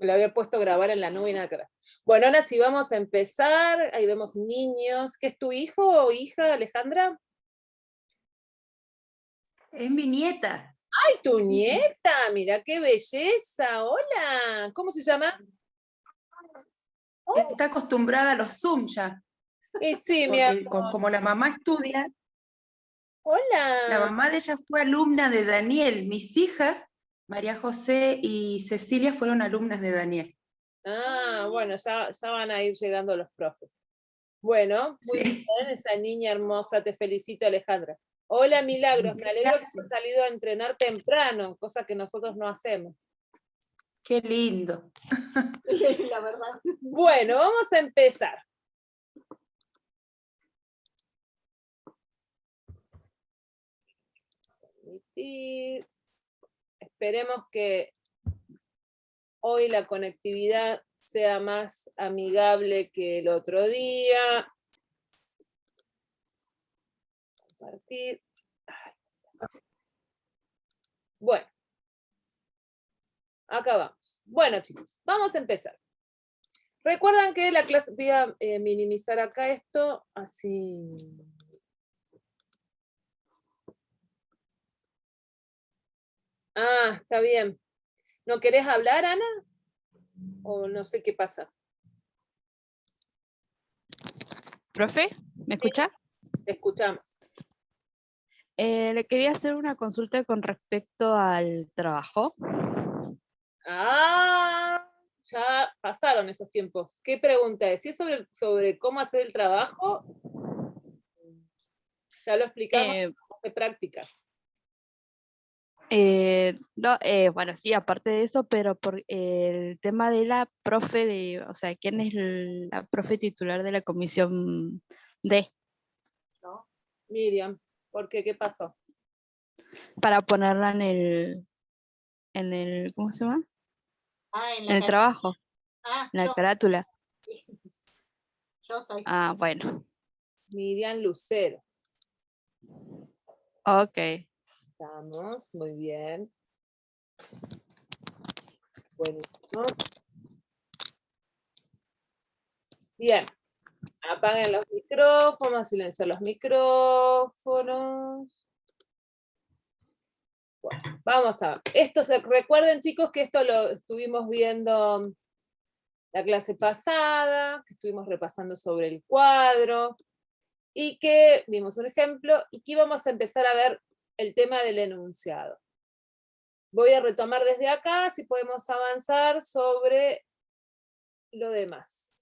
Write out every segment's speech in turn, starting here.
Le había puesto grabar en la nube y nada que ver. Bueno, ahora sí vamos a empezar. Ahí vemos niños. ¿Qué es tu hijo o hija, Alejandra? Es mi nieta. ¡Ay, tu nieta! Mira qué belleza. Hola. ¿Cómo se llama? Está acostumbrada a los Zoom ya. Y sí, mi Porque amor. como la mamá estudia, la Hola. mamá de ella fue alumna de Daniel. Mis hijas, María José y Cecilia, fueron alumnas de Daniel. Ah, bueno, ya van a ir llegando los profes. Bueno, muy bien, Sí. esa niña hermosa, te felicito, Alejandra. Hola, Milagros, me alegro que hayas Gracias. salido a entrenar temprano, cosa que nosotros no hacemos. Qué lindo. La verdad. Bueno, vamos a empezar. Esperemos que hoy la conectividad sea más amigable que el otro día. Compartir. Bueno, acá vamos. Bueno, chicos, vamos a empezar. Recuerdan que la clase, voy a minimizar acá esto, así. Ah, está bien. ¿No querés hablar, Ana? O no sé qué pasa. Profe, ¿me escucha? Te escuchamos. Le quería hacer una consulta con respecto al trabajo. Ah, ya pasaron esos tiempos. ¿Qué pregunta es? Si es sobre cómo hacer el trabajo, ya lo explicamos, cómo se práctica. No, bueno, sí, aparte de eso, pero por el tema de la profe, o sea, ¿quién es la profe titular de la comisión D? ¿No? Miriam, ¿por qué? ¿Qué pasó? Para ponerla en el, ¿cómo se llama? En En el trabajo, en la yo, carátula. sí. Yo soy. Ah, bueno. Miriam Lucero. Ok. Estamos, muy bien. Buenísimo. Bien. Apaguen los micrófonos, silenciar los micrófonos. Bueno, vamos a ver. Recuerden, chicos, que esto lo estuvimos viendo la clase pasada, que estuvimos repasando sobre el cuadro, y que vimos un ejemplo, y que íbamos a empezar a ver el tema del enunciado. Voy a retomar desde acá, si podemos avanzar sobre lo demás.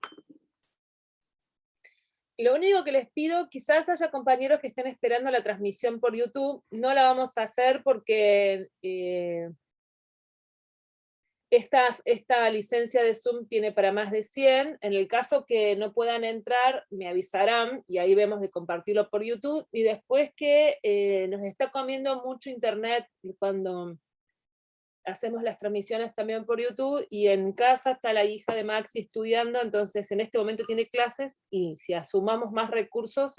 Lo único que les pido, quizás haya compañeros que estén esperando la transmisión por YouTube, no la vamos a hacer porque esta licencia de Zoom tiene para más de 100, en el caso que no puedan entrar, me avisarán, y ahí vemos de compartirlo por YouTube, y después que nos está comiendo mucho internet cuando hacemos las transmisiones también por YouTube, y en casa está la hija de Maxi estudiando, entonces en este momento tiene clases, y si asumamos más recursos,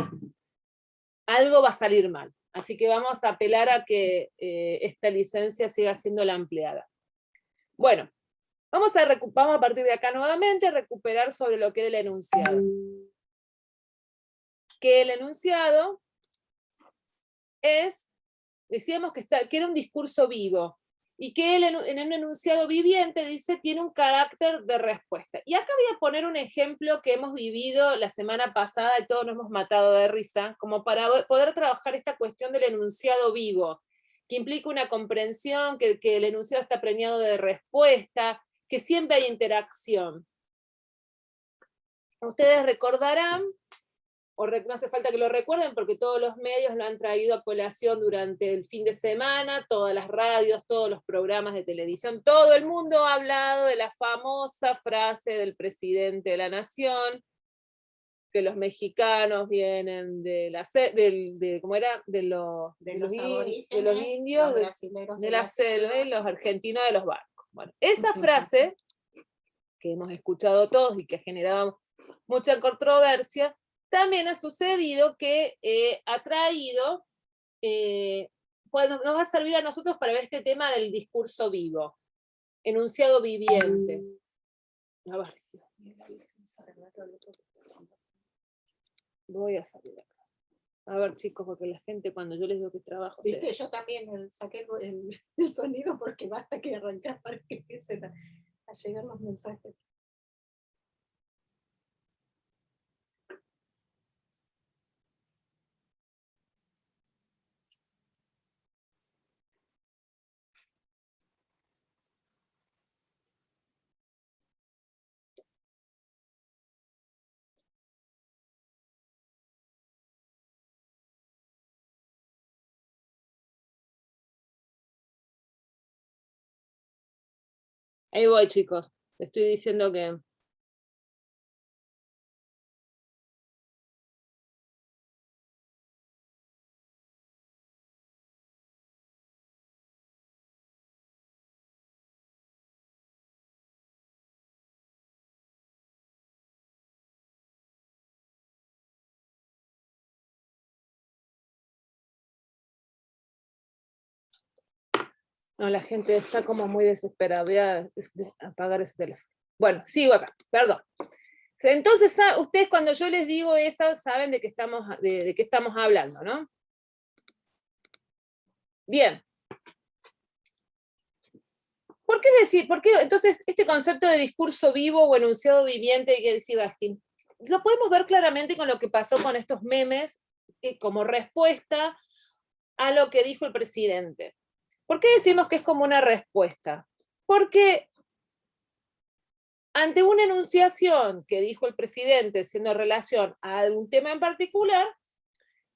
algo va a salir mal. Así que vamos a apelar a que esta licencia siga siendo la empleada. Bueno, vamos a partir de acá nuevamente a recuperar sobre lo que era el enunciado. Que el enunciado decíamos que era un discurso vivo, y que en un enunciado viviente, dice, tiene un carácter de respuesta. Y acá voy a poner un ejemplo que hemos vivido la semana pasada y todos nos hemos matado de risa, como para poder trabajar esta cuestión del enunciado vivo, que implica una comprensión, que el enunciado está preñado de respuesta, que siempre hay interacción. Ustedes recordarán, no hace falta que lo recuerden porque todos los medios lo han traído a colación durante el fin de semana, todas las radios, todos los programas de televisión, todo el mundo ha hablado de la famosa frase del presidente de la nación, que los mexicanos vienen de los indios, los brasileros de la selva, y los argentinos de los barcos. Bueno, esa frase, que hemos escuchado todos y que ha generado mucha controversia, también ha sucedido que ha traído, nos va a servir a nosotros para ver este tema del discurso vivo, enunciado viviente. A ver, Dios mío, la Virgen Santa, todo lo que- voy a salir acá. A ver, chicos, porque la gente cuando yo les digo que trabajo... se- Viste, yo también saqué el sonido porque basta que arrancar para que empiecen a llegar los mensajes. Ahí voy, chicos. Te estoy diciendo que... No, la gente está como muy desesperada. Voy a apagar ese teléfono. Bueno, sigo acá, perdón. Entonces, ustedes cuando yo les digo eso, saben de qué estamos hablando, ¿no? Bien. ¿Por qué decir, entonces este concepto de discurso vivo o enunciado viviente que decía Bakhtin, lo podemos ver claramente con lo que pasó con estos memes como respuesta a lo que dijo el presidente? ¿Por qué decimos que es como una respuesta? Porque ante una enunciación que dijo el presidente siendo relación a algún tema en particular,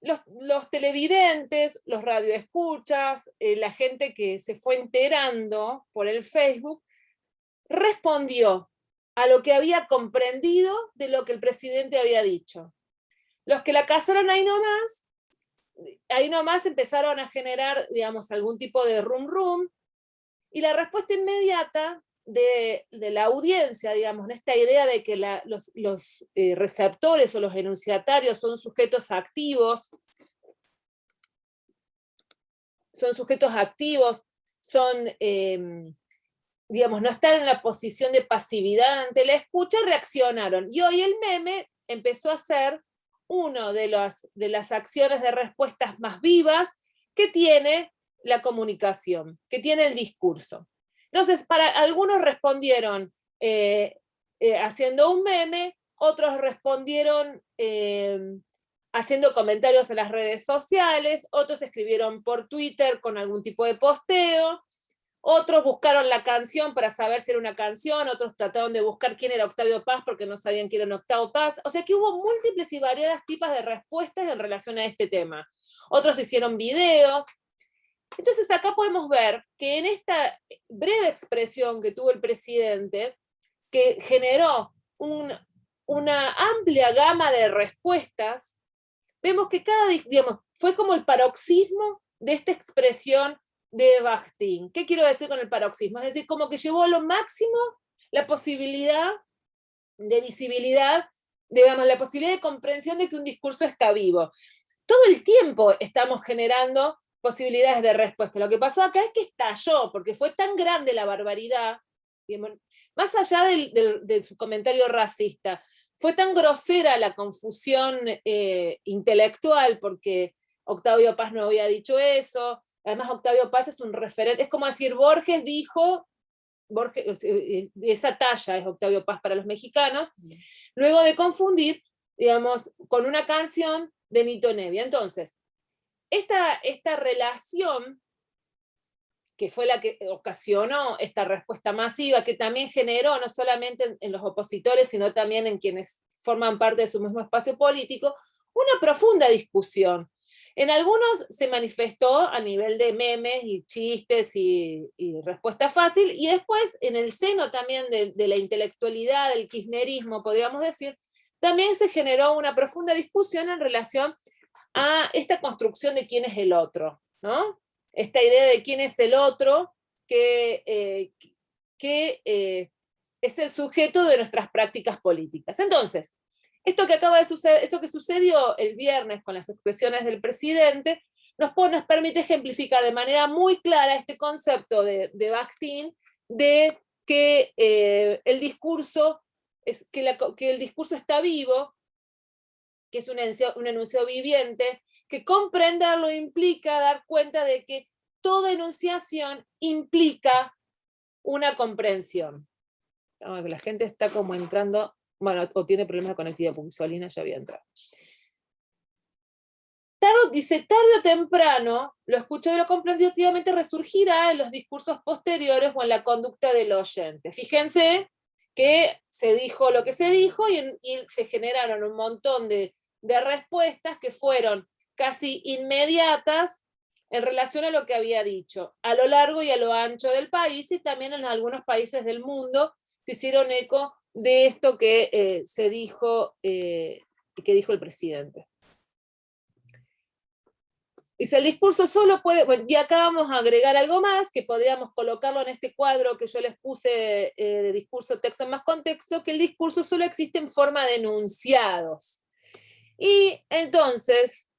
los televidentes, los radioescuchas, la gente que se fue enterando por el Facebook, respondió a lo que había comprendido de lo que el presidente había dicho. Los que la cazaron ahí nomás empezaron a generar, digamos, algún tipo de rum, y la respuesta inmediata de la audiencia, digamos, en esta idea de que los receptores o los enunciatarios son sujetos activos, digamos, no están en la posición de pasividad ante la escucha, reaccionaron. Y hoy el meme empezó a ser una de las acciones de respuestas más vivas que tiene la comunicación, que tiene el discurso. Entonces, para algunos respondieron haciendo un meme, otros respondieron haciendo comentarios en las redes sociales, otros escribieron por Twitter con algún tipo de posteo, otros buscaron la canción para saber si era una canción, otros trataron de buscar quién era Octavio Paz porque no sabían quién era Octavio Paz. O sea que hubo múltiples y variadas tipos de respuestas en relación a este tema. Otros hicieron videos. Entonces acá podemos ver que en esta breve expresión que tuvo el presidente, que generó una amplia gama de respuestas, vemos que digamos, fue como el paroxismo de esta expresión de Bakhtin. ¿Qué quiero decir con el paroxismo? Es decir, como que llevó a lo máximo la posibilidad de visibilidad, digamos, la posibilidad de comprensión de que un discurso está vivo. Todo el tiempo estamos generando posibilidades de respuesta. Lo que pasó acá es que estalló, porque fue tan grande la barbaridad, digamos, más allá de su comentario racista, fue tan grosera la confusión intelectual, porque Octavio Paz no había dicho eso. Además, Octavio Paz es un referente, es como decir, Borges dijo, esa talla es Octavio Paz para los mexicanos, luego de confundir, digamos, con una canción de Nito Nevia. Entonces, esta relación, que fue la que ocasionó esta respuesta masiva, que también generó no solamente en los opositores, sino también en quienes forman parte de su mismo espacio político, una profunda discusión. En algunos se manifestó a nivel de memes y chistes y respuesta fácil, y después en el seno también de la intelectualidad, del kirchnerismo, podríamos decir, también se generó una profunda discusión en relación a esta construcción de quién es el otro, ¿no? Esta idea de quién es el otro, que es el sujeto de nuestras prácticas políticas. Entonces, esto que acaba de suceder, esto que sucedió el viernes con las expresiones del presidente, nos permite ejemplificar de manera muy clara este concepto de Bakhtin de que el discurso que el discurso está vivo, que es un enunciado viviente, que comprenderlo implica dar cuenta de que toda enunciación implica una comprensión. La gente está como entrando, bueno, o tiene problemas de conectividad, porque Solina ya había entrado. Dice, tarde o temprano, lo escuchado y lo comprendido activamente resurgirá en los discursos posteriores o en la conducta del oyente. Fíjense que se dijo lo que se dijo y se generaron un montón de respuestas que fueron casi inmediatas en relación a lo que había dicho, a lo largo y a lo ancho del país, y también en algunos países del mundo se hicieron eco de esto que se dijo, que dijo el presidente. Dice, el discurso solo puede, bueno, y acá vamos a agregar algo más, que podríamos colocarlo en este cuadro que yo les puse de discurso, texto más contexto, que el discurso solo existe en forma de enunciados. Y entonces,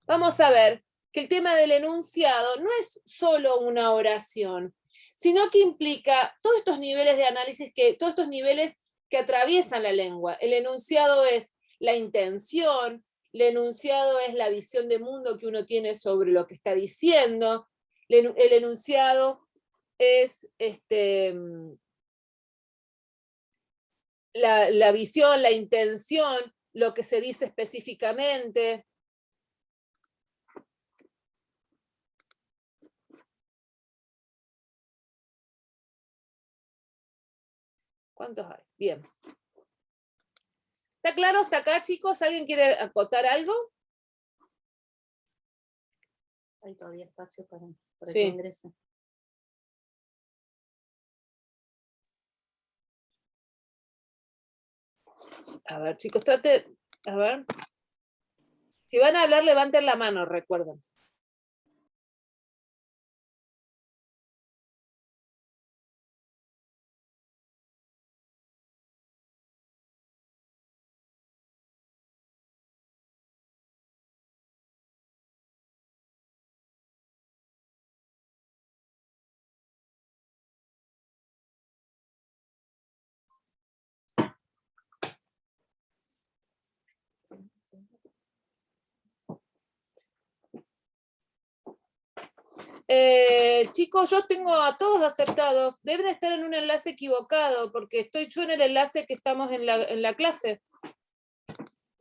vamos a ver que el tema del enunciado no es solo una oración, sino que implica todos estos niveles de análisis, todos estos niveles que atraviesan la lengua. El enunciado es la intención, el enunciado es la visión de mundo que uno tiene sobre lo que está diciendo, el enunciado es la visión, la intención, lo que se dice específicamente. ¿Cuántos hay? Bien. ¿Está claro hasta acá, chicos? ¿Alguien quiere acotar algo? Hay todavía espacio para Sí. que ingrese. A ver, chicos, a ver. Si van a hablar, levanten la mano, recuerden. Chicos, yo tengo a todos aceptados. Deben estar en un enlace equivocado, porque estoy yo en el enlace que estamos en la clase.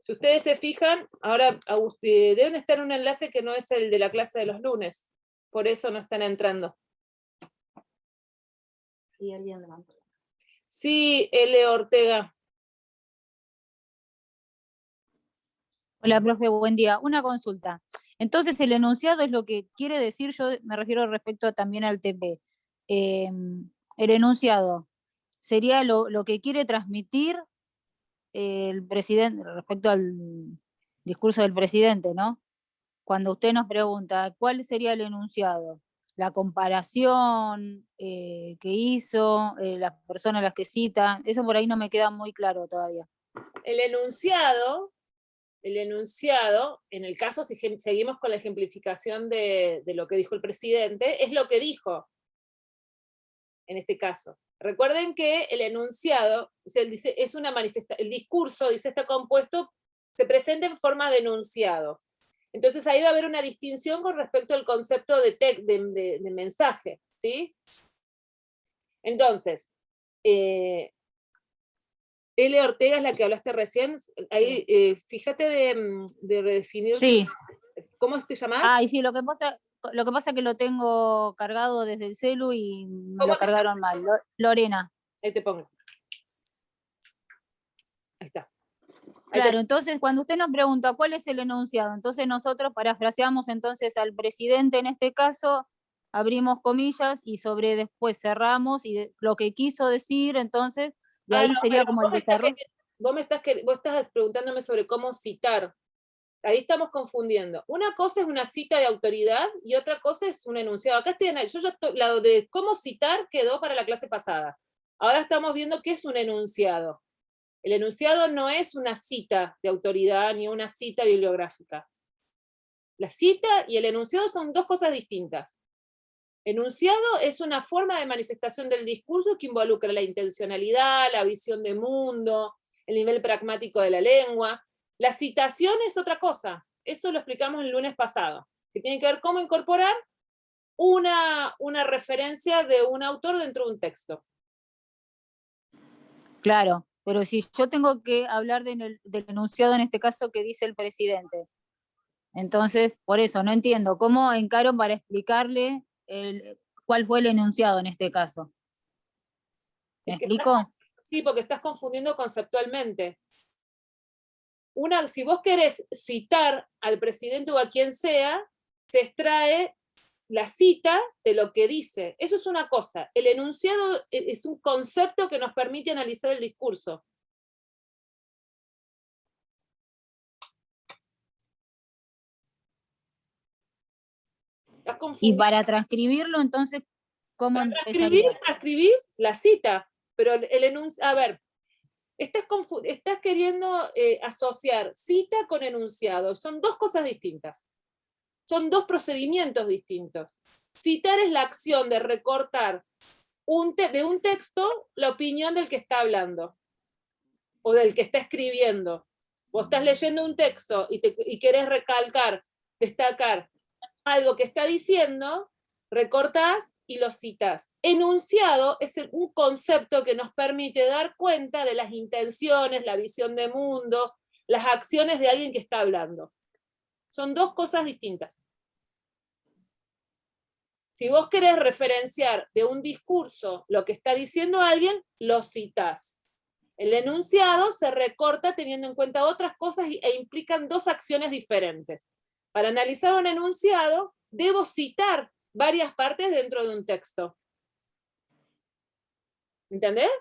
Si ustedes se fijan, ahora deben estar en un enlace que no es el de la clase de los lunes. Por eso no están entrando. Y alguien levantó. Sí, L. Ortega. Hola, profe, buen día. Una consulta. Entonces, el enunciado es lo que quiere decir, yo me refiero respecto también al TP. El enunciado sería lo que quiere transmitir el presidente respecto al discurso del presidente, ¿no? Cuando usted nos pregunta, ¿cuál sería el enunciado? La comparación que hizo, las personas a las que cita, eso por ahí no me queda muy claro todavía. El enunciado, en el caso, si seguimos con la ejemplificación de lo que dijo el presidente, es lo que dijo, en este caso. Recuerden que el enunciado, es una el discurso, dice, está compuesto, se presenta en forma de enunciados. Entonces ahí va a haber una distinción con respecto al concepto de mensaje, ¿sí? Entonces, L. Ortega es la que hablaste recién, ahí fíjate de redefinir. Sí. ¿Cómo te llamás? Ah, y sí, lo que pasa es que lo tengo cargado desde el celu y me lo cargaron mal. Lorena. Ahí te pongo. Ahí está. Claro, entonces cuando usted nos pregunta cuál es el enunciado, entonces nosotros parafraseamos entonces al presidente en este caso, abrimos comillas y sobre después cerramos y lo que quiso decir, entonces de ahí no, sería como el desarrollo. Vos estás preguntándome sobre cómo citar. Ahí estamos confundiendo. Una cosa es una cita de autoridad y otra cosa es un enunciado. Acá estoy la de cómo citar quedó para la clase pasada. Ahora estamos viendo qué es un enunciado. El enunciado no es una cita de autoridad ni una cita bibliográfica. La cita y el enunciado son dos cosas distintas. Enunciado es una forma de manifestación del discurso que involucra la intencionalidad, la visión de mundo, el nivel pragmático de la lengua. La citación es otra cosa, eso lo explicamos el lunes pasado, que tiene que ver cómo incorporar una referencia de un autor dentro de un texto. Claro, pero si yo tengo que hablar del enunciado en este caso que dice el presidente, entonces, por eso, no entiendo, ¿cómo encaro para explicarle cuál fue el enunciado en este caso? ¿Me explico? Sí, porque estás confundiendo conceptualmente. Si vos querés citar al presidente o a quien sea, se extrae la cita de lo que dice. Eso es una cosa. El enunciado es un concepto que nos permite analizar el discurso. Y para transcribirlo, entonces, ¿cómo empezaría? Transcribís la cita, pero el enunciado, a ver, estás queriendo asociar cita con enunciado. Son dos cosas distintas. Son dos procedimientos distintos. Citar es la acción de recortar de un texto la opinión del que está hablando o del que está escribiendo. Vos estás leyendo un texto y querés recalcar, destacar algo que está diciendo, recortás y lo citas. Enunciado es un concepto que nos permite dar cuenta de las intenciones, la visión de mundo, las acciones de alguien que está hablando. Son dos cosas distintas. Si vos querés referenciar de un discurso lo que está diciendo alguien, lo citás. El enunciado se recorta teniendo en cuenta otras cosas e implican dos acciones diferentes. Para analizar un enunciado, debo citar varias partes dentro de un texto. ¿Entendés?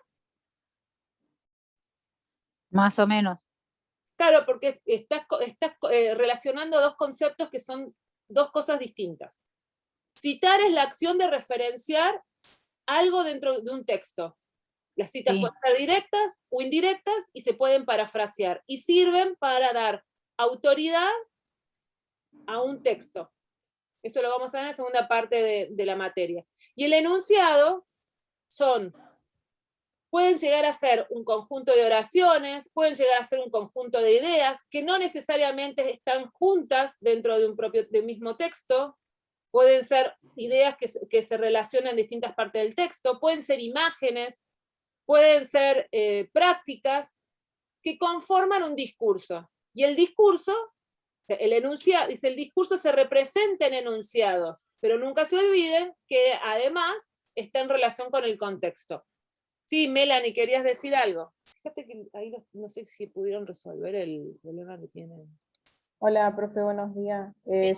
Más o menos. Claro, porque estás relacionando dos conceptos que son dos cosas distintas. Citar es la acción de referenciar algo dentro de un texto. Las citas pueden ser directas o indirectas y se pueden parafrasear y sirven para dar autoridad a un texto. Eso lo vamos a ver en la segunda parte de la materia. Y el enunciado pueden llegar a ser un conjunto de oraciones, pueden llegar a ser un conjunto de ideas que no necesariamente están juntas dentro de un mismo texto, pueden ser ideas que se relacionan en distintas partes del texto, pueden ser imágenes, pueden ser prácticas que conforman un discurso. Y el discurso, el discurso se representa en enunciados, pero nunca se olviden que además está en relación con el contexto. Sí, Melanie, ¿querías decir algo? Fíjate que ahí no sé si pudieron resolver el problema que tienen. Hola, profe, buenos días.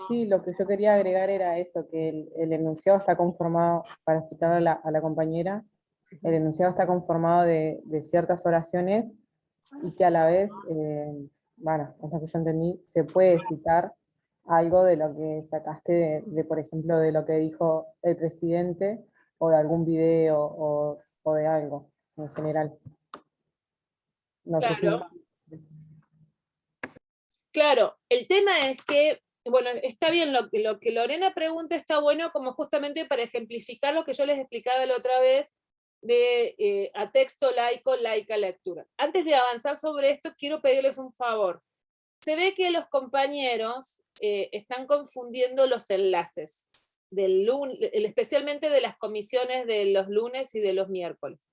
Sí, lo que yo quería agregar era eso, que el enunciado está conformado, para explicarle a la compañera, el enunciado está conformado de ciertas oraciones y que a la vez, bueno, es lo que yo entendí, se puede citar algo de lo que sacaste por ejemplo, de lo que dijo el presidente o de algún video o de algo en general. No sé si... Claro, el tema es que, bueno, está bien, lo que Lorena pregunta está bueno como justamente para ejemplificar lo que yo les explicaba la otra vez de a texto laico, laica lectura. Antes de avanzar sobre esto, quiero pedirles un favor. Se ve que los compañeros están confundiendo los enlaces, especialmente de las comisiones de los lunes y de los miércoles,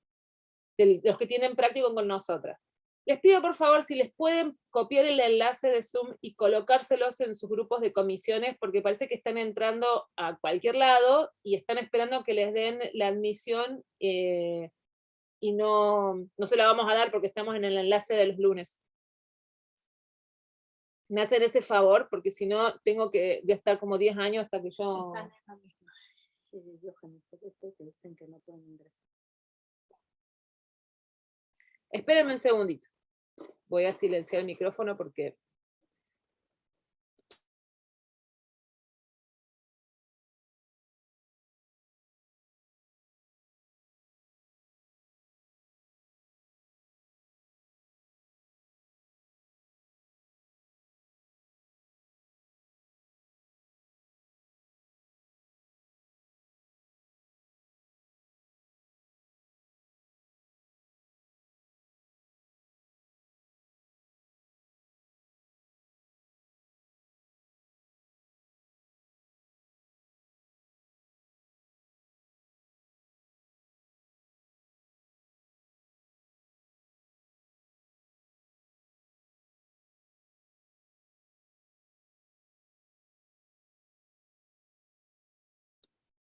de los que tienen práctico con nosotras. Les pido por favor si les pueden copiar el enlace de Zoom y colocárselos en sus grupos de comisiones, porque parece que están entrando a cualquier lado y están esperando que les den la admisión y no se la vamos a dar porque estamos en el enlace de los lunes. Me hacen ese favor, porque si no tengo que estar como 10 años hasta que yo... Están en la misma. Que dicen que no pueden ingresar. Espérenme un segundito. Voy a silenciar el micrófono porque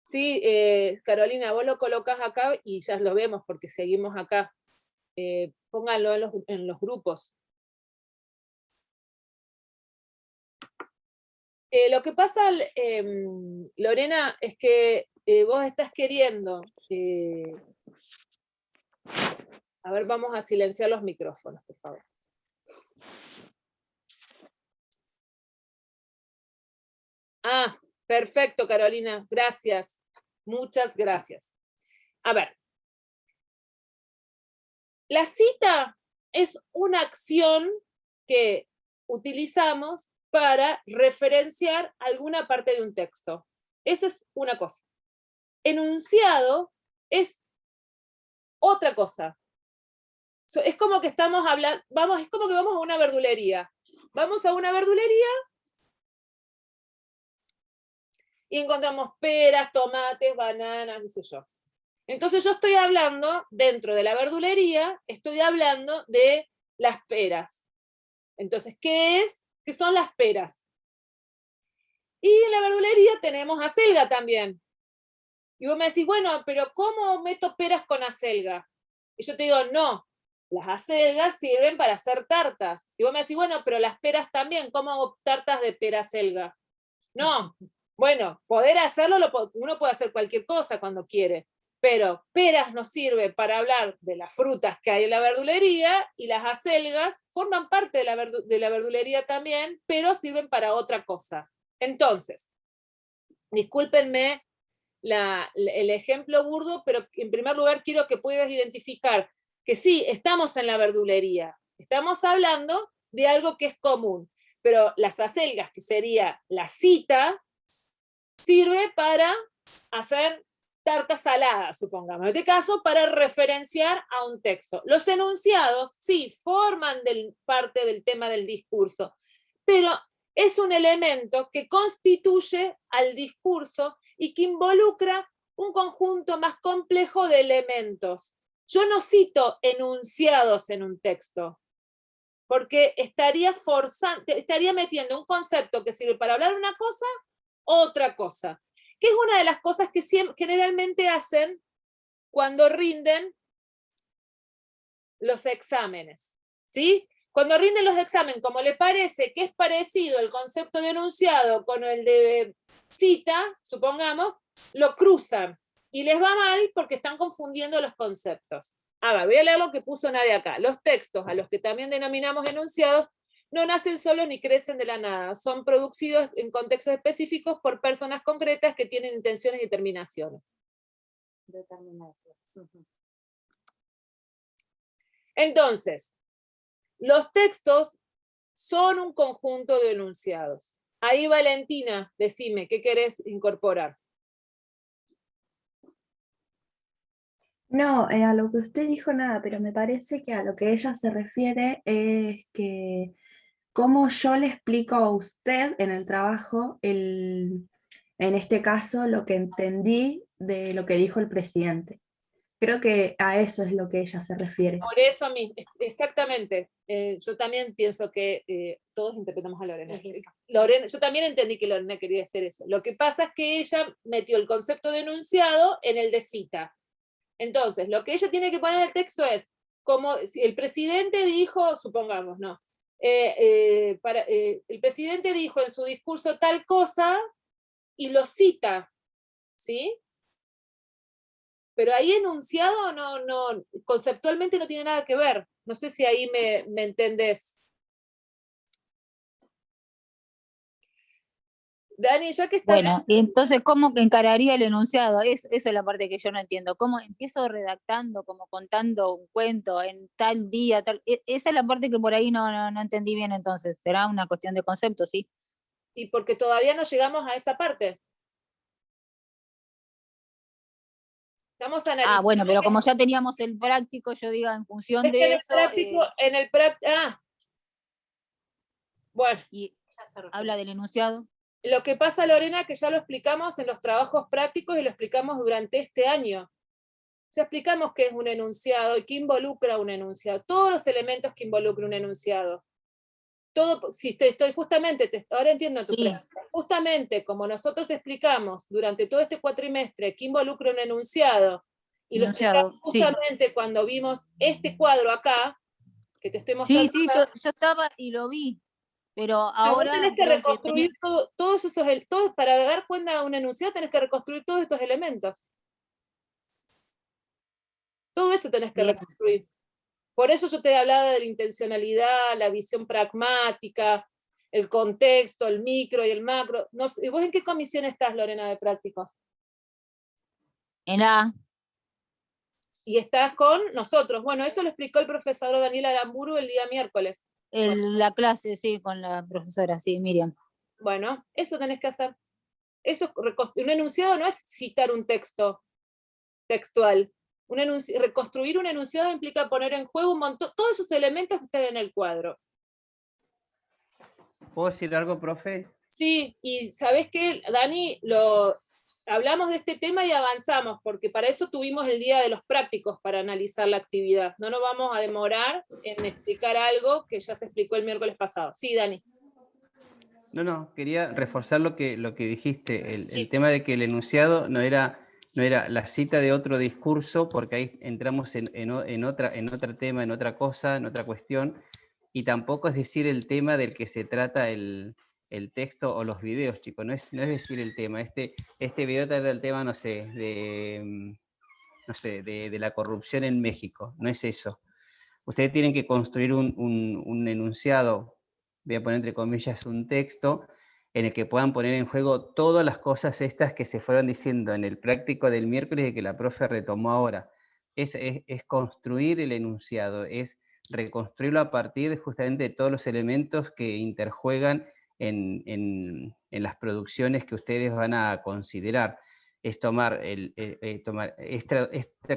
Sí, Carolina, vos lo colocas acá y ya lo vemos porque seguimos acá. Pónganlo en los grupos. Lo que pasa, Lorena, es que vos estás queriendo... a ver, vamos a silenciar los micrófonos, por favor. Ah, perfecto, Carolina, gracias. Muchas gracias. A ver. La cita es una acción que utilizamos para referenciar alguna parte de un texto. Esa es una cosa. Enunciado es otra cosa. Es como que estamos hablando, es como que vamos a una verdulería. Vamos a una verdulería y encontramos peras, tomates, bananas, qué sé yo. Entonces yo estoy hablando, dentro de la verdulería, estoy hablando de las peras. Entonces, ¿qué son las peras? Y en la verdulería tenemos acelga también. Y vos me decís, bueno, pero ¿cómo meto peras con acelga? Y yo te digo, no, las acelgas sirven para hacer tartas. Y vos me decís, bueno, pero las peras también, ¿cómo hago tartas de pera acelga? No, bueno, poder hacerlo, uno puede hacer cualquier cosa cuando quiere, pero peras nos sirve para hablar de las frutas que hay en la verdulería, y las acelgas forman parte de la verdulería también, pero sirven para otra cosa. Entonces, discúlpenme el ejemplo burdo, pero en primer lugar quiero que puedas identificar que sí, estamos en la verdulería, estamos hablando de algo que es común, pero las acelgas, que sería la cita, sirve para hacer tartas saladas, supongamos. En este caso, para referenciar a un texto. Los enunciados, sí, forman parte del tema del discurso, pero es un elemento que constituye al discurso y que involucra un conjunto más complejo de elementos. Yo no cito enunciados en un texto, porque estaría metiendo un concepto que sirve para hablar de una cosa, otra cosa, que es una de las cosas que generalmente hacen cuando rinden los exámenes, ¿sí? Cuando rinden los exámenes, como le parece que es parecido el concepto de enunciado con el de cita, supongamos, lo cruzan y les va mal porque están confundiendo los conceptos. Ahora, voy a leer lo que puso Nadia acá. Los textos, a los que también denominamos enunciados, no nacen solos ni crecen de la nada. Son producidos en contextos específicos por personas concretas que tienen intenciones y determinaciones. Entonces, los textos son un conjunto de enunciados. Ahí, Valentina, decime, ¿qué querés incorporar? No, a lo que usted dijo nada, pero me parece que a lo que ella se refiere es que cómo yo le explico a usted en el trabajo, en este caso, lo que entendí de lo que dijo el presidente. Creo que a eso es lo que ella se refiere. Por eso a mí, exactamente. Yo también pienso que todos interpretamos a Lorena. Yo también entendí que Lorena quería hacer eso. Lo que pasa es que ella metió el concepto de enunciado en el de cita. Entonces, lo que ella tiene que poner en el texto es, como si el presidente dijo, supongamos, no, el presidente dijo en su discurso tal cosa y lo cita, ¿sí? Pero ahí enunciado no, conceptualmente no tiene nada que ver. No sé si ahí me entendés. Dani, ya que estás... Bueno, y entonces, ¿cómo que encararía el enunciado? Esa es la parte que yo no entiendo. ¿Cómo empiezo redactando, como contando un cuento en tal día, tal? Esa es la parte que por ahí no entendí bien entonces. ¿Será una cuestión de concepto, sí? Y porque todavía no llegamos a esa parte. Estamos analizando. Ah, bueno, pero como ya teníamos el práctico, yo digo, en función de eso... Bueno. Y habla del enunciado. Lo que pasa, Lorena, que ya lo explicamos en los trabajos prácticos y lo explicamos durante este año. Ya explicamos qué es un enunciado y qué involucra un enunciado. Todos los elementos que involucra un enunciado. todo, si estoy justamente, ahora entiendo tu Sí. pregunta, justamente como nosotros explicamos durante todo este cuatrimestre que involucra un enunciado, y lo Enunciado, explicamos sí. justamente cuando vimos este cuadro acá, que te estoy Sí, mostrando sí, acá, yo estaba y lo vi, pero vos ahora tenés que creo que reconstruir todos esos, para dar cuenta de un enunciado tenés que reconstruir todos estos elementos. Todo eso tenés que bien. reconstruir. Por eso yo te hablaba de la intencionalidad, la visión pragmática, el contexto, el micro y el macro. No sé, ¿vos en qué comisión estás, Lorena, de prácticos? En la, Y estás con nosotros. Bueno, eso lo explicó el profesor Daniel Aramburu el día miércoles. la clase, sí, con la profesora, sí, Miriam. Bueno, eso tenés que hacer. Eso, un enunciado no es citar un texto textual. Reconstruir un enunciado implica poner en juego un montón, todos esos elementos que están en el cuadro. ¿Puedo decir algo, profe? Sí, y ¿sabés qué, Dani? Hablamos de este tema y avanzamos, porque para eso tuvimos el día de los prácticos para analizar la actividad. No nos vamos a demorar en explicar algo que ya se explicó el miércoles pasado. Sí, Dani. No, quería reforzar lo que dijiste, el tema de que el enunciado no era la cita de otro discurso, porque ahí entramos en otro tema, en otra cosa, en otra cuestión, y tampoco es decir el tema del que se trata el texto o los videos, chicos, no es decir el tema. Este video trata el tema, no sé, de la corrupción en México, no es eso. Ustedes tienen que construir un enunciado, voy a poner entre comillas un texto, en el que puedan poner en juego todas las cosas estas que se fueron diciendo en el práctico del miércoles y que la profe retomó ahora. Es construir el enunciado, es reconstruirlo a partir justamente de todos los elementos que interjuegan en las producciones que ustedes van a considerar. Es tomar,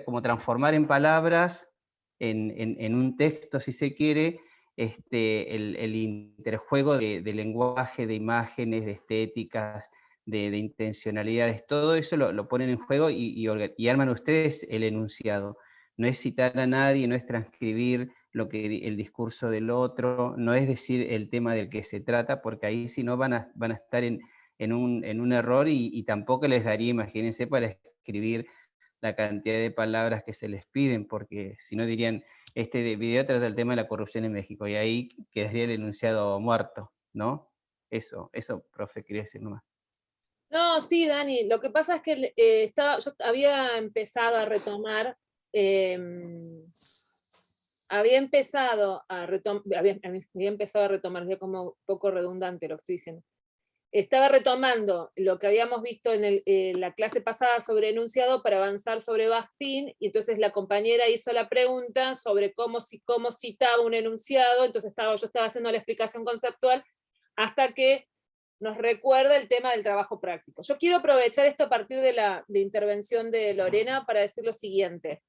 como transformar en palabras, en un texto, si se quiere, el interjuego de lenguaje, de imágenes, de estéticas, de intencionalidades, todo eso lo ponen en juego y arman ustedes el enunciado. No es citar a nadie, no es transcribir el discurso del otro, no es decir el tema del que se trata, porque ahí si no van a estar en un error y tampoco les daría, imagínense, para escribir la cantidad de palabras que se les piden, porque si no dirían, este video trata el tema de la corrupción en México, y ahí quedaría el enunciado muerto, ¿no? Eso, profe, quería decir nomás. No, sí, Dani, lo que pasa es que yo había empezado a retomar, ya como un poco redundante lo que estoy diciendo. Estaba retomando lo que habíamos visto en la clase pasada sobre enunciado para avanzar sobre Bakhtin, y entonces la compañera hizo la pregunta sobre cómo citaba un enunciado, entonces yo estaba haciendo la explicación conceptual hasta que nos recuerda el tema del trabajo práctico. Yo quiero aprovechar esto a partir de la intervención de Lorena para decir lo siguiente.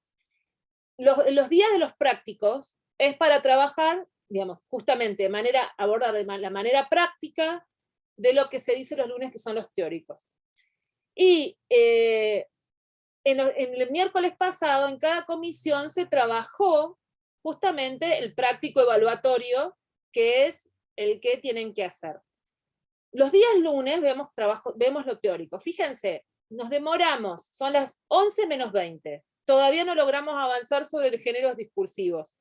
Los días de los prácticos es para trabajar, digamos, justamente abordar de la manera práctica de lo que se dice los lunes, que son los teóricos. Y en el miércoles pasado, en cada comisión se trabajó justamente el práctico evaluatorio, que es el que tienen que hacer. Los días lunes vemos lo teórico. Fíjense, nos demoramos, son las 11 menos 20. Todavía no logramos avanzar sobre los géneros discursivos.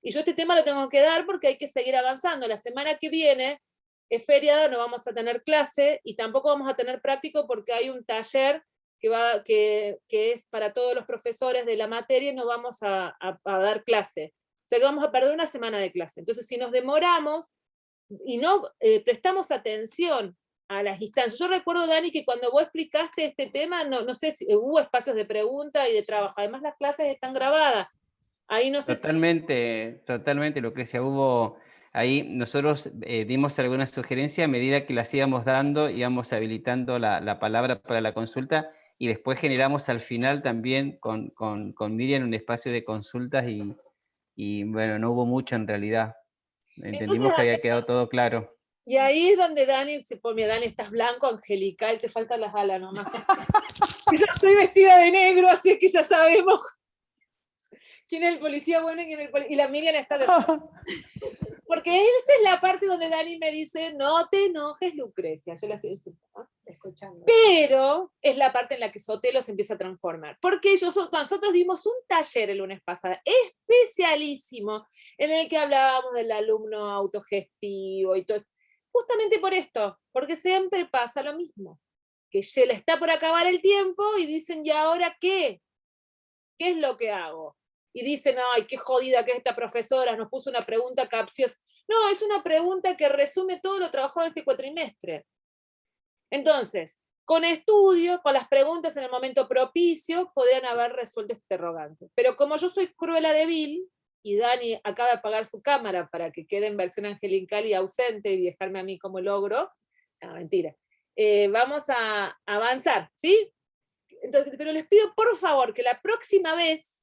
Y yo este tema lo tengo que dar porque hay que seguir avanzando. La semana que viene es feriado, no vamos a tener clase y tampoco vamos a tener práctico porque hay un taller que es para todos los profesores de la materia y no vamos a dar clase. O sea que vamos a perder una semana de clase. Entonces, si nos demoramos y no prestamos atención a las instancias. Yo recuerdo, Dani, que cuando vos explicaste este tema, no sé si hubo espacios de pregunta y de trabajo. Además, las clases están grabadas. Ahí no sé Totalmente, Lucrecia, ahí nosotros dimos alguna sugerencia a medida que las íbamos dando, íbamos habilitando la palabra para la consulta, y después generamos al final también con Miriam un espacio de consultas y bueno, no hubo mucho en realidad. Entendimos Entonces, que había quedado todo claro. Y ahí es donde Dani se pone, Dani, estás blanco, angelical, te faltan las alas nomás. Yo estoy vestida de negro, así es que ya sabemos quién es el policía bueno y quién es el policía. Y la Miriam está de... Porque esa es la parte donde Dani me dice, no te enojes, Lucrecia. Yo la estoy diciendo, ¿no? Escuchando. Pero es la parte en la que Sotelo se empieza a transformar. Porque nosotros dimos un taller el lunes pasado, especialísimo, en el que hablábamos del alumno autogestivo y todo. Justamente por esto, porque siempre pasa lo mismo. Que se le está por acabar el tiempo y dicen, ¿y ahora qué? ¿Qué es lo que hago? Y dicen, ay, qué jodida que esta profesora nos puso una pregunta capciosa. No, es una pregunta que resume todo lo trabajado en este cuatrimestre. Entonces, con estudio, con las preguntas en el momento propicio, podrían haber resuelto este interrogante. Pero como yo soy Cruella de Vil, y Dani acaba de apagar su cámara para que quede en versión angelical y ausente y dejarme a mí como logro, no, mentira. Vamos a avanzar, ¿sí? Entonces, pero les pido por favor que la próxima vez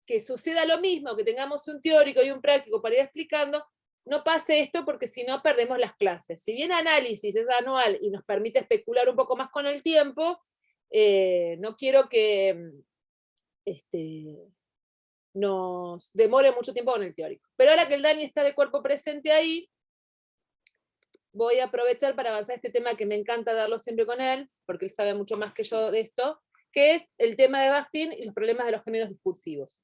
que suceda lo mismo, que tengamos un teórico y un práctico para ir explicando, no pase esto porque si no perdemos las clases. Si bien análisis es anual y nos permite especular un poco más con el tiempo, no quiero que nos demore mucho tiempo con el teórico. Pero ahora que el Dani está de cuerpo presente ahí, voy a aprovechar para avanzar este tema que me encanta darlo siempre con él, porque él sabe mucho más que yo de esto, que es el tema de Bakhtin y los problemas de los géneros discursivos.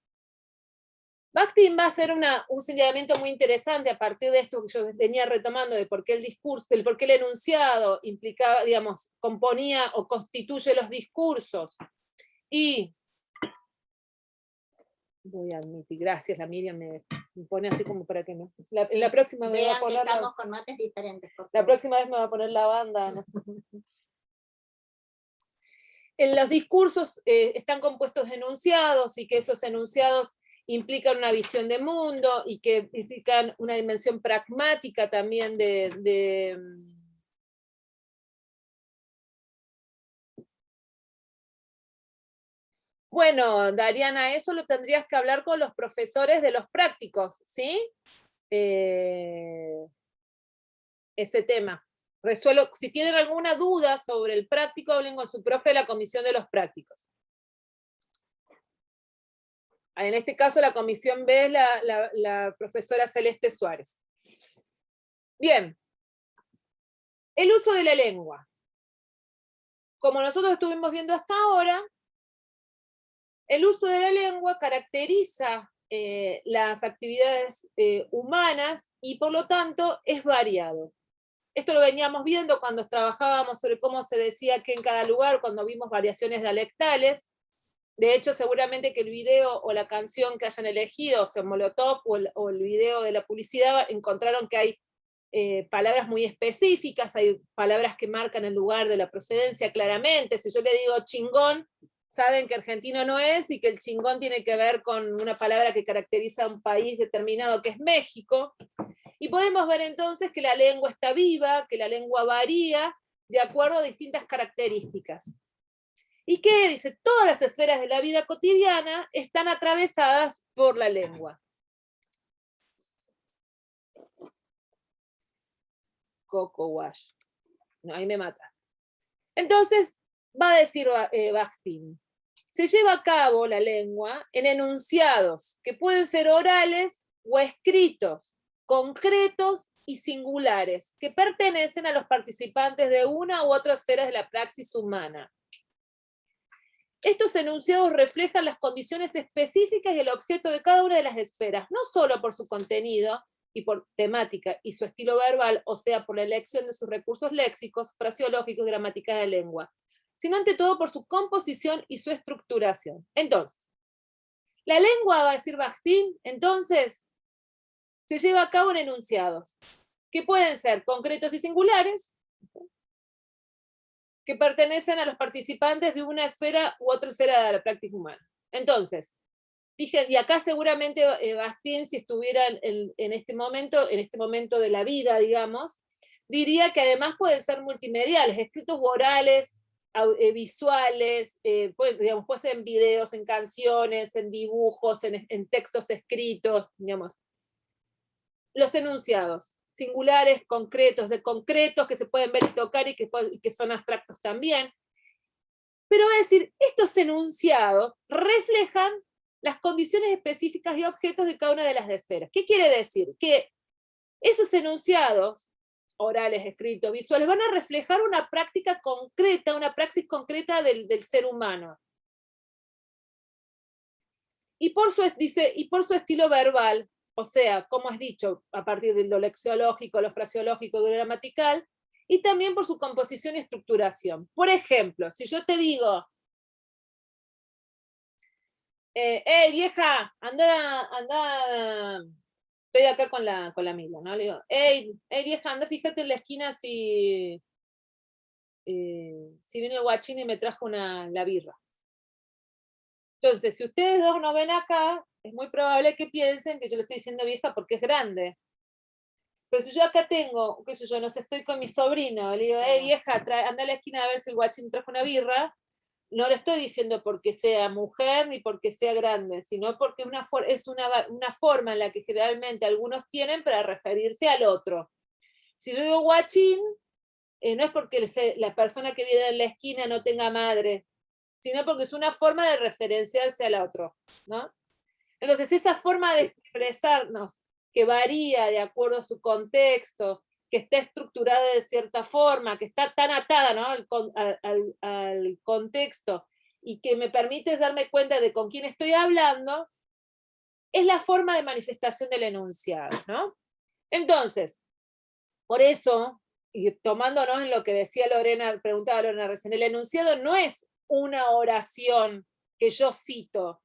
Bakhtin va a hacer un señalamiento muy interesante a partir de esto que yo venía retomando, de por qué el discurso, del por qué el enunciado implicaba, digamos, componía o constituye los discursos. Y voy a admitir, gracias, la Miriam me pone así como para que no. En la próxima me va a poner. Estamos con mates diferentes. La próxima vez me va a poner la banda, no sé. En los discursos están compuestos de enunciados y que esos enunciados implican una visión de mundo y que implican una dimensión pragmática también Bueno, Dariana, eso lo tendrías que hablar con los profesores de los prácticos, ¿sí? Ese tema. Resuelvo, si tienen alguna duda sobre el práctico, hablen con su profe de la comisión de los prácticos. En este caso la comisión B es la profesora Celeste Suárez. Bien. El uso de la lengua. Como nosotros estuvimos viendo hasta ahora, el uso de la lengua caracteriza las actividades humanas y por lo tanto es variado. Esto lo veníamos viendo cuando trabajábamos sobre cómo se decía que en cada lugar, cuando vimos variaciones dialectales. De hecho, seguramente que el video o la canción que hayan elegido, o sea, Molotov o el video de la publicidad, encontraron que hay palabras muy específicas, hay palabras que marcan el lugar de la procedencia claramente. Si yo le digo chingón, saben que argentino no es, y que el chingón tiene que ver con una palabra que caracteriza a un país determinado, que es México. Y podemos ver entonces que la lengua está viva, que la lengua varía de acuerdo a distintas características. ¿Y qué dice? Todas las esferas de la vida cotidiana están atravesadas por la lengua. Coco Wash. No, ahí me mata. Entonces, va a decir Bakhtin, se lleva a cabo la lengua en enunciados que pueden ser orales o escritos, concretos y singulares, que pertenecen a los participantes de una u otra esfera de la praxis humana. Estos enunciados reflejan las condiciones específicas y el objeto de cada una de las esferas, no solo por su contenido y por temática y su estilo verbal, o sea, por la elección de sus recursos léxicos, fraseológicos y gramaticales de lengua, sino ante todo por su composición y su estructuración. Entonces, la lengua, va a decir Bakhtin, entonces, se lleva a cabo en enunciados, que pueden ser concretos y singulares, que pertenecen a los participantes de una esfera u otra esfera de la práctica humana. Entonces, dije, y acá seguramente Bakhtin, si estuviera en este momento de la vida, digamos, diría que además pueden ser multimediales, escritos u orales, visuales, pueden ser en videos, en canciones, en dibujos, en textos escritos, digamos. Los enunciados, singulares, concretos, de concretos que se pueden ver y tocar y que son abstractos también. Pero es decir, estos enunciados reflejan las condiciones específicas y objetos de cada una de las esferas. ¿Qué quiere decir? Que Esos enunciados, orales, escritos, visuales, van a reflejar una práctica concreta, una praxis concreta del ser humano. Y por su estilo verbal, o sea, como es dicho, a partir de lo lexiológico, lo fraseológico, lo gramatical, y también por su composición y estructuración. Por ejemplo, si yo te digo, vieja, anda, estoy acá con la Mila, ¿no? Le digo, vieja, anda, fíjate en la esquina si viene el guachín y me trajo la birra. Entonces, si ustedes dos no ven acá, es muy probable que piensen que yo le estoy diciendo vieja porque es grande. Pero si yo acá tengo, qué sé yo, no sé, estoy con mi sobrino, le digo, vieja, anda a la esquina a ver si el guachín trajo una birra, no le estoy diciendo porque sea mujer ni porque sea grande, sino porque es una forma en la que generalmente algunos tienen para referirse al otro. Si yo digo guachín, no es porque la persona que vive en la esquina no tenga madre, sino porque es una forma de referenciarse al otro, ¿no? Entonces, esa forma de expresarnos, que varía de acuerdo a su contexto, que está estructurada de cierta forma, que está tan atada, ¿no?, al contexto, y que me permite darme cuenta de con quién estoy hablando, es la forma de manifestación del enunciado, ¿no? Entonces, por eso, y tomándonos en lo que decía Lorena, preguntaba Lorena recién, el enunciado no es una oración que yo cito,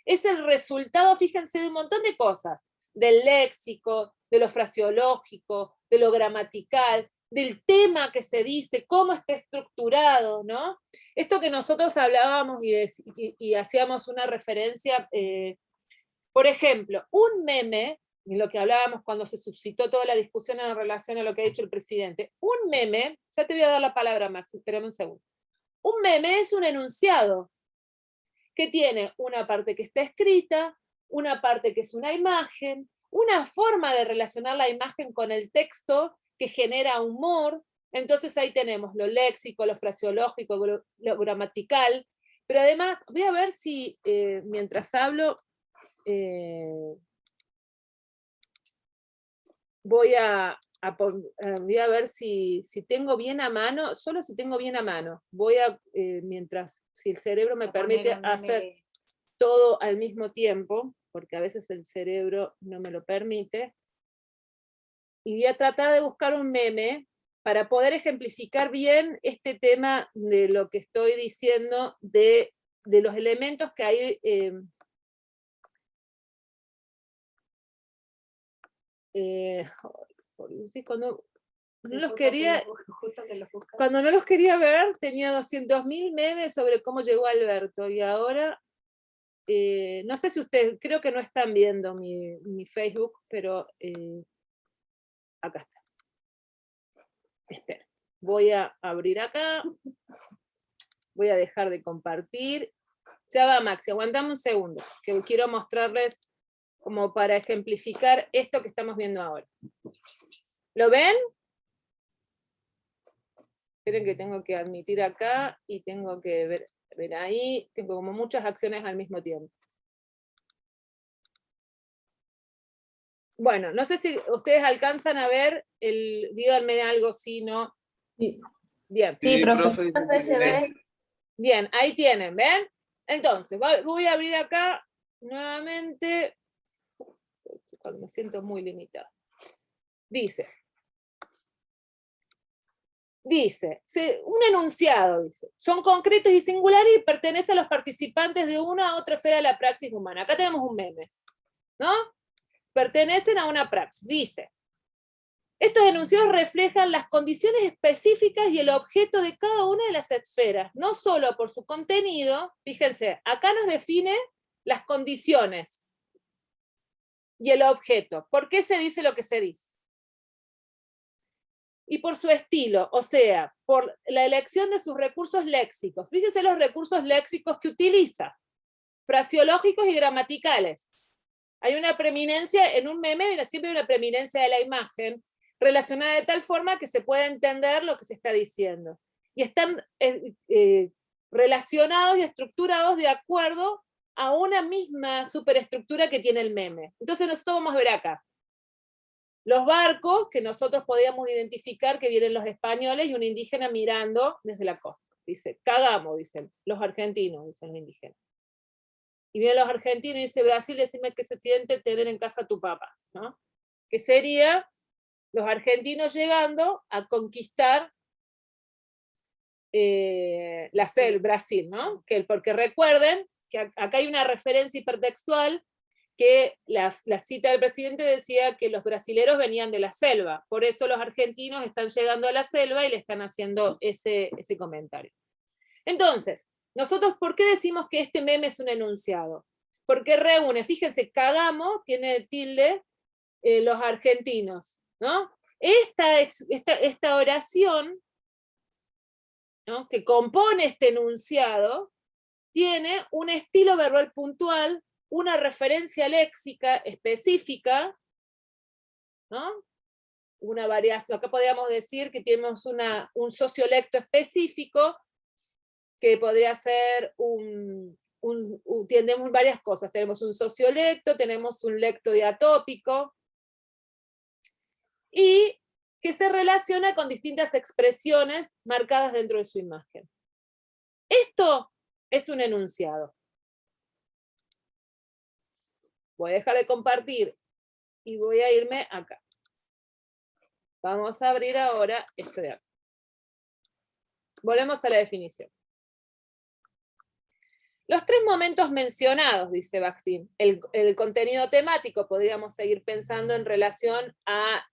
es el resultado, fíjense, de un montón de cosas, del léxico, de lo fraseológico, de lo gramatical, del tema que se dice, cómo está estructurado, ¿no? Esto que nosotros hablábamos y hacíamos una referencia, por ejemplo, un meme, y lo que hablábamos cuando se suscitó toda la discusión en relación a lo que ha dicho el presidente, un meme, ya te voy a dar la palabra, Max, espérame un segundo. Un meme es un enunciado que tiene una parte que está escrita, una parte que es una imagen, una forma de relacionar la imagen con el texto que genera humor. Entonces ahí tenemos lo léxico, lo fraseológico, lo gramatical, pero además voy a ver si mientras hablo voy a ver si tengo bien a mano, solo si tengo bien a mano. Voy a, si el cerebro me permite hacer todo al mismo tiempo, porque a veces el cerebro no me lo permite, y voy a tratar de buscar un meme para poder ejemplificar bien este tema de lo que estoy diciendo, de los elementos que hay cuando no los quería ver, tenía 200.000 memes sobre cómo llegó Alberto, y ahora, no sé si ustedes, creo que no están viendo mi Facebook, pero acá está. Espera, voy a abrir acá, voy a dejar de compartir. Ya va, Maxi, aguantame un segundo, que quiero mostrarles como para ejemplificar esto que estamos viendo ahora. ¿Lo ven? Esperen que tengo que admitir acá y tengo que ver ahí, tengo como muchas acciones al mismo tiempo. Bueno, no sé si ustedes alcanzan a ver, díganme algo si no. Sí. Bien. Sí, profe. Se ve. Bien, ahí tienen, ¿ven? Entonces, voy a abrir acá nuevamente, cuando me siento muy limitada. Dice, un enunciado, dice, son concretos y singulares y pertenecen a los participantes de una u otra esfera de la praxis humana. Acá tenemos un meme, ¿no? Pertenecen a una praxis. Dice, estos enunciados reflejan las condiciones específicas y el objeto de cada una de las esferas, no solo por su contenido, fíjense, acá nos define las condiciones y el objeto. ¿Por qué se dice lo que se dice? Y por su estilo, o sea, por la elección de sus recursos léxicos. Fíjense los recursos léxicos que utiliza, fraseológicos y gramaticales. Hay una preeminencia, en un meme siempre hay una preeminencia de la imagen, relacionada de tal forma que se pueda entender lo que se está diciendo. Y están relacionados y estructurados de acuerdo a una misma superestructura que tiene el meme. Entonces nosotros vamos a ver acá. los barcos que nosotros podíamos identificar que vienen los españoles y un indígena mirando desde la costa. Dice, cagamos, dicen los argentinos, dicen los indígenas. Y vienen los argentinos y dice, Brasil, decime que se siente tener en casa a tu papá, ¿no? Que sería los argentinos llegando a conquistar Brasil, ¿no? Porque recuerden que acá hay una referencia hipertextual que la cita del presidente decía que los brasileros venían de la selva, por eso los argentinos están llegando a la selva y le están haciendo ese comentario. Entonces, nosotros, ¿por qué decimos que este meme es un enunciado? Porque reúne, fíjense, cagamos, tiene tilde, los argentinos, ¿no? Esta oración, ¿no?, que compone este enunciado, tiene un estilo verbal puntual, una referencia léxica específica, ¿no? Una variación, acá podríamos decir que tenemos un sociolecto específico, que podría ser tenemos varias cosas, tenemos un sociolecto, tenemos un lecto diatópico, y que se relaciona con distintas expresiones marcadas dentro de su imagen. Esto es un enunciado. Voy a dejar de compartir y voy a irme acá. Vamos a abrir ahora esto de acá. Volvemos a la definición. Los tres momentos mencionados, dice Bakhtin, el contenido temático, podríamos seguir pensando en relación a...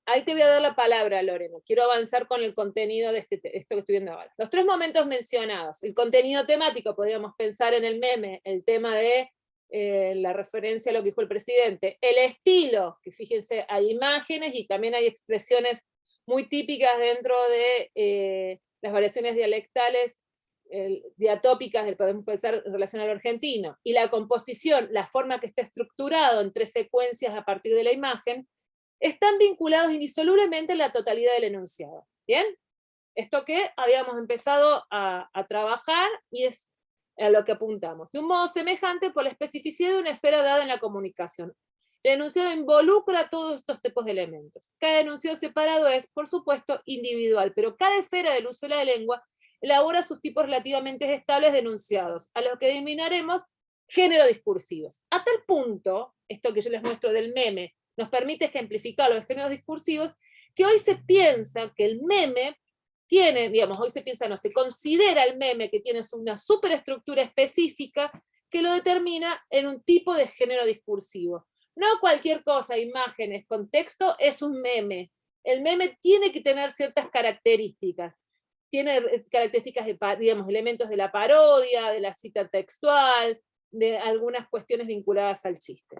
ahí te voy a dar la palabra, Lorena. Quiero avanzar con el contenido de esto que estoy viendo ahora. Los tres momentos mencionados. El contenido temático, podríamos pensar en el meme, el tema de la referencia a lo que dijo el presidente. El estilo, que fíjense, hay imágenes y también hay expresiones muy típicas dentro de las variaciones dialectales, diatópicas, podemos pensar en relación al argentino. Y la composición, la forma que está estructurado en tres secuencias a partir de la imagen, están vinculados indisolublemente en la totalidad del enunciado. ¿Bien? Esto que habíamos empezado a trabajar y es a lo que apuntamos. De un modo semejante por la especificidad de una esfera dada en la comunicación. El enunciado involucra todos estos tipos de elementos. Cada enunciado separado es, por supuesto, individual, pero cada esfera del uso de la lengua elabora sus tipos relativamente estables de enunciados, a los que denominaremos género discursivos. A tal punto, esto que yo les muestro del meme, nos permite ejemplificar los géneros discursivos, que hoy se piensa que el meme tiene, digamos, hoy se piensa, no, se considera el meme que tiene una superestructura específica que lo determina en un tipo de género discursivo. No cualquier cosa, imágenes, contexto, es un meme. El meme tiene que tener ciertas características. Tiene características de, digamos, elementos de la parodia, de la cita textual, de algunas cuestiones vinculadas al chiste.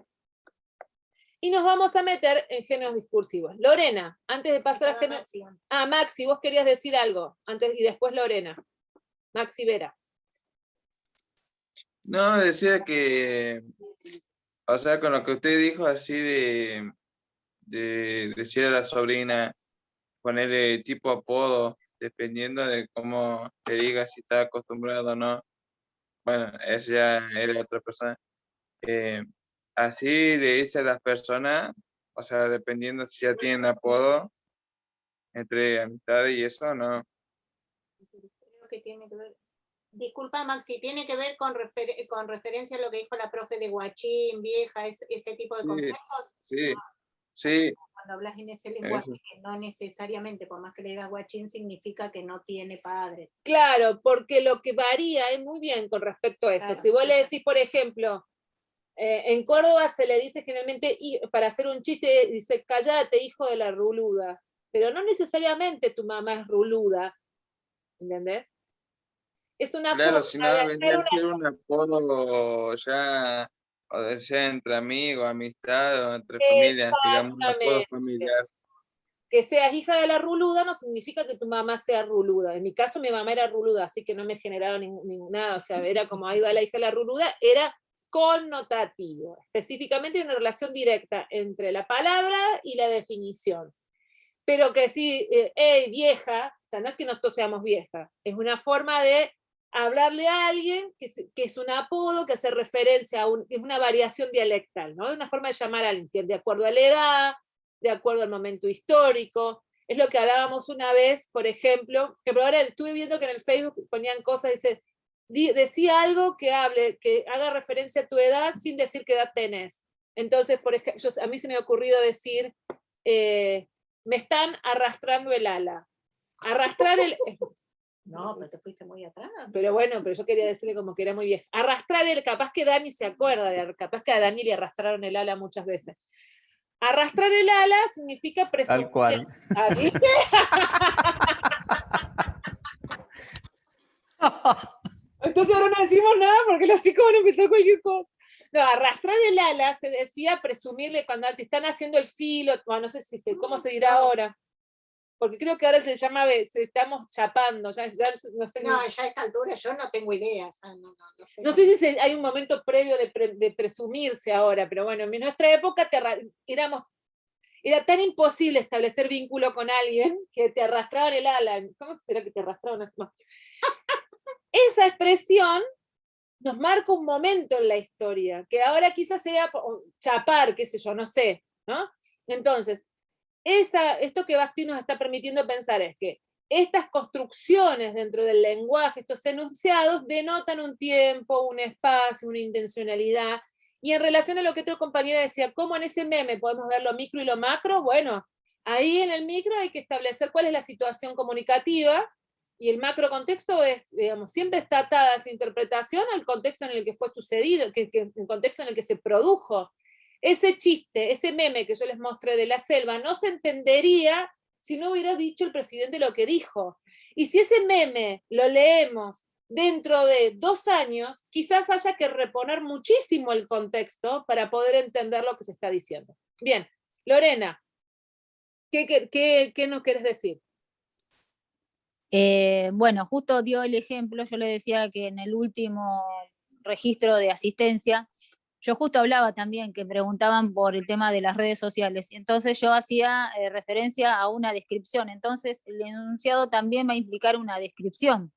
Y nos vamos a meter en géneros discursivos. Lorena, antes de pasar a géneros... Ah, Maxi, vos querías decir algo, antes y después Lorena. Maxi Vera. No, decía que, o sea, con lo que usted dijo así de decir a la sobrina, ponerle tipo apodo, dependiendo de cómo te diga si está acostumbrado o no. Bueno, esa ya era otra persona. Así le dice a las personas, o sea, dependiendo si ya tienen apodo, entre amistades y eso, ¿no? Creo que tiene que ver. Disculpa, Maxi, tiene que ver con referencia a lo que dijo la profe de guachín, vieja, ese tipo de conceptos. Sí, no, sí. Cuando hablas en ese lenguaje, que no necesariamente, por más que le digas guachín, significa que no tiene padres. Claro, porque lo que varía es muy bien con respecto a eso. Claro, si vos le decís, por ejemplo, en Córdoba se le dice generalmente, para hacer un chiste, dice, cállate, hijo de la ruluda. Pero no necesariamente tu mamá es ruluda, ¿entendés? Es una claro, forma si no, vendría a ser un apodo ya, o sea, entre amigos, amistad, o entre familias, digamos, un apodo familiar. Que seas hija de la ruluda no significa que tu mamá sea ruluda. En mi caso, mi mamá era ruluda, así que no me generaba nada, o sea, era como ahí va la hija de la ruluda, era connotativo, específicamente una relación directa entre la palabra y la definición. Pero que sí, vieja, o sea, no es que nosotros seamos viejas, es una forma de hablarle a alguien que es un apodo, que hace referencia que es una variación dialectal, ¿no? Una forma de llamar a alguien, de acuerdo a la edad, de acuerdo al momento histórico. Es lo que hablábamos una vez, por ejemplo, que ahora estuve viendo que en el Facebook ponían cosas, dice, decía algo que haga referencia a tu edad sin decir qué edad tenés. Entonces, por ejemplo, a mí se me ha ocurrido decir, me están arrastrando el ala. Arrastrar el... No, pero te fuiste muy atrás. Pero bueno, pero yo quería decirle como que era muy vieja. Arrastrar capaz que Dani se acuerda, capaz que a Dani le arrastraron el ala muchas veces. Arrastrar el ala significa presumir. Tal cual. ¿Viste? Entonces ahora no decimos nada porque los chicos van a empezar cualquier cosa. No, arrastrar el ala se decía presumirle cuando te están haciendo el filo, no sé cómo se dirá ahora. Porque creo que ahora se llama, estamos chapando, ya no sé. No, ya a esta altura yo no tengo idea. No sé. No sé si hay un momento previo de presumirse ahora, pero bueno, en nuestra época era tan imposible establecer vínculo con alguien que te arrastraban el ala. ¿Cómo será que te arrastraban? Esa expresión nos marca un momento en la historia, que ahora quizás sea chapar, qué sé yo, no sé, ¿no? Entonces, esto que Bakhtin nos está permitiendo pensar es que estas construcciones dentro del lenguaje, estos enunciados, denotan un tiempo, un espacio, una intencionalidad, y en relación a lo que otra compañera decía, ¿cómo en ese meme podemos ver lo micro y lo macro? Bueno, ahí en el micro hay que establecer cuál es la situación comunicativa, y el macro contexto es, digamos, siempre está atada a esa interpretación al contexto en el que fue sucedido, el contexto en el que se produjo. Ese chiste, ese meme que yo les mostré de la selva, no se entendería si no hubiera dicho el presidente lo que dijo. Y si ese meme lo leemos dentro de 2 años, quizás haya que reponer muchísimo el contexto para poder entender lo que se está diciendo. Bien, Lorena, ¿qué nos quieres decir? Bueno, justo dio el ejemplo, yo le decía que en el último registro de asistencia, yo justo hablaba también que preguntaban por el tema de las redes sociales, entonces yo hacía referencia a una descripción, entonces el enunciado también va a implicar una descripción,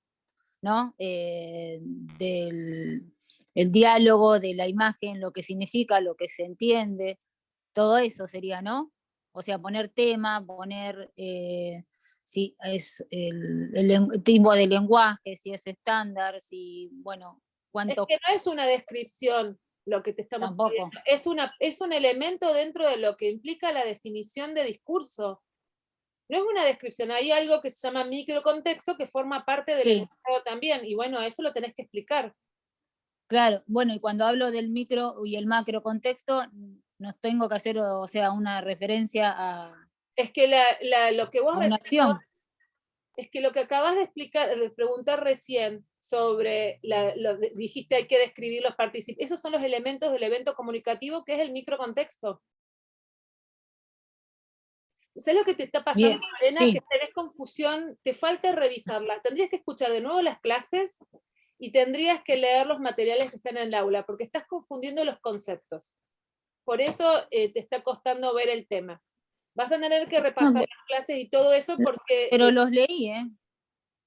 ¿no? Del el diálogo, de la imagen, lo que significa, lo que se entiende, todo eso sería, ¿no? O sea, poner tema, poner si es el tipo de lenguaje, si es estándar, si, bueno, cuánto... Es que no es una descripción lo que te estamos Tampoco. pidiendo, es un elemento dentro de lo que implica la definición de discurso. No es una descripción, hay algo que se llama microcontexto que forma parte del enunciado también, y bueno, eso lo tenés que explicar. Claro, bueno, y cuando hablo del micro y el macro contexto, no tengo que hacer, o sea, una referencia a... Es que lo que vos una acción. Es que lo que acabas de explicar, de preguntar recién sobre, dijiste hay que describir los participantes, esos son los elementos del evento comunicativo que es el microcontexto. ¿Sabes lo que te está pasando, Lorena? Sí. Que tenés confusión, te falta revisarla. Tendrías que escuchar de nuevo las clases y tendrías que leer los materiales que están en el aula, porque estás confundiendo los conceptos. Por eso te está costando ver el tema. Vas a tener que repasar las clases y todo eso porque... Pero los leí, ¿eh?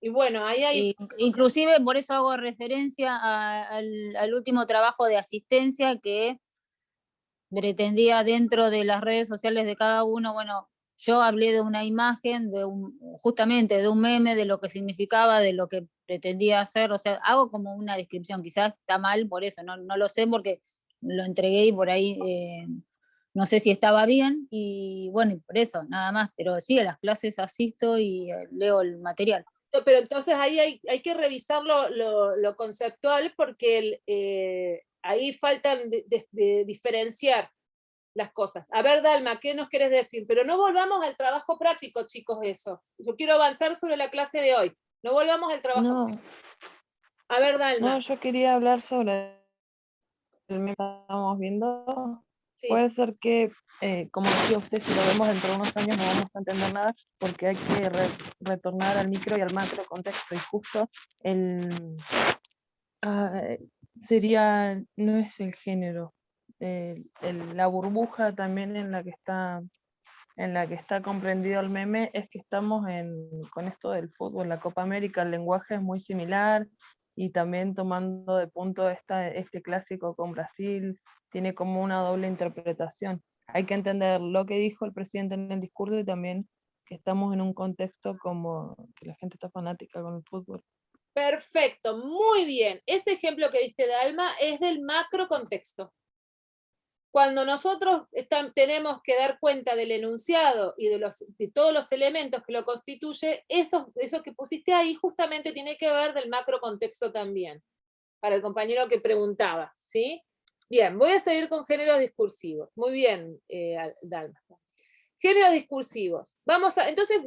Y bueno, ahí hay... Inclusive por eso hago referencia al último trabajo de asistencia que pretendía dentro de las redes sociales de cada uno, bueno, yo hablé de una imagen, justamente de un meme, de lo que significaba, de lo que pretendía hacer, o sea, hago como una descripción, quizás está mal por eso, no lo sé porque lo entregué y por ahí no sé si estaba bien, y bueno, por eso, nada más, pero sí, a las clases asisto y leo el material. Pero entonces ahí hay que revisar lo conceptual porque ahí faltan de diferenciar las cosas. A ver, Dalma, ¿qué nos querés decir? Pero no volvamos al trabajo práctico, chicos, eso. Yo quiero avanzar sobre la clase de hoy. No volvamos al trabajo práctico. A ver, Dalma. No, yo quería hablar sobre el meme que estábamos viendo. Sí. Puede ser que, como decía usted, si lo vemos dentro de unos años no vamos a entender nada porque hay que retornar al micro y al macro contexto, y justo sería, no es el género, la burbuja también en la que está comprendido el meme es que estamos con esto del fútbol, la Copa América, el lenguaje es muy similar, y también tomando de punto este clásico con Brasil, tiene como una doble interpretación. Hay que entender lo que dijo el presidente en el discurso y también que estamos en un contexto como que la gente está fanática con el fútbol. Perfecto, muy bien. Ese ejemplo que diste, Dalma, es del macro contexto. Cuando nosotros tenemos que dar cuenta del enunciado y de todos los elementos que lo constituye, eso que pusiste ahí justamente tiene que ver del macro contexto también, para el compañero que preguntaba, ¿sí? Bien, voy a seguir con géneros discursivos. Muy bien, Dalma. Géneros discursivos. Entonces,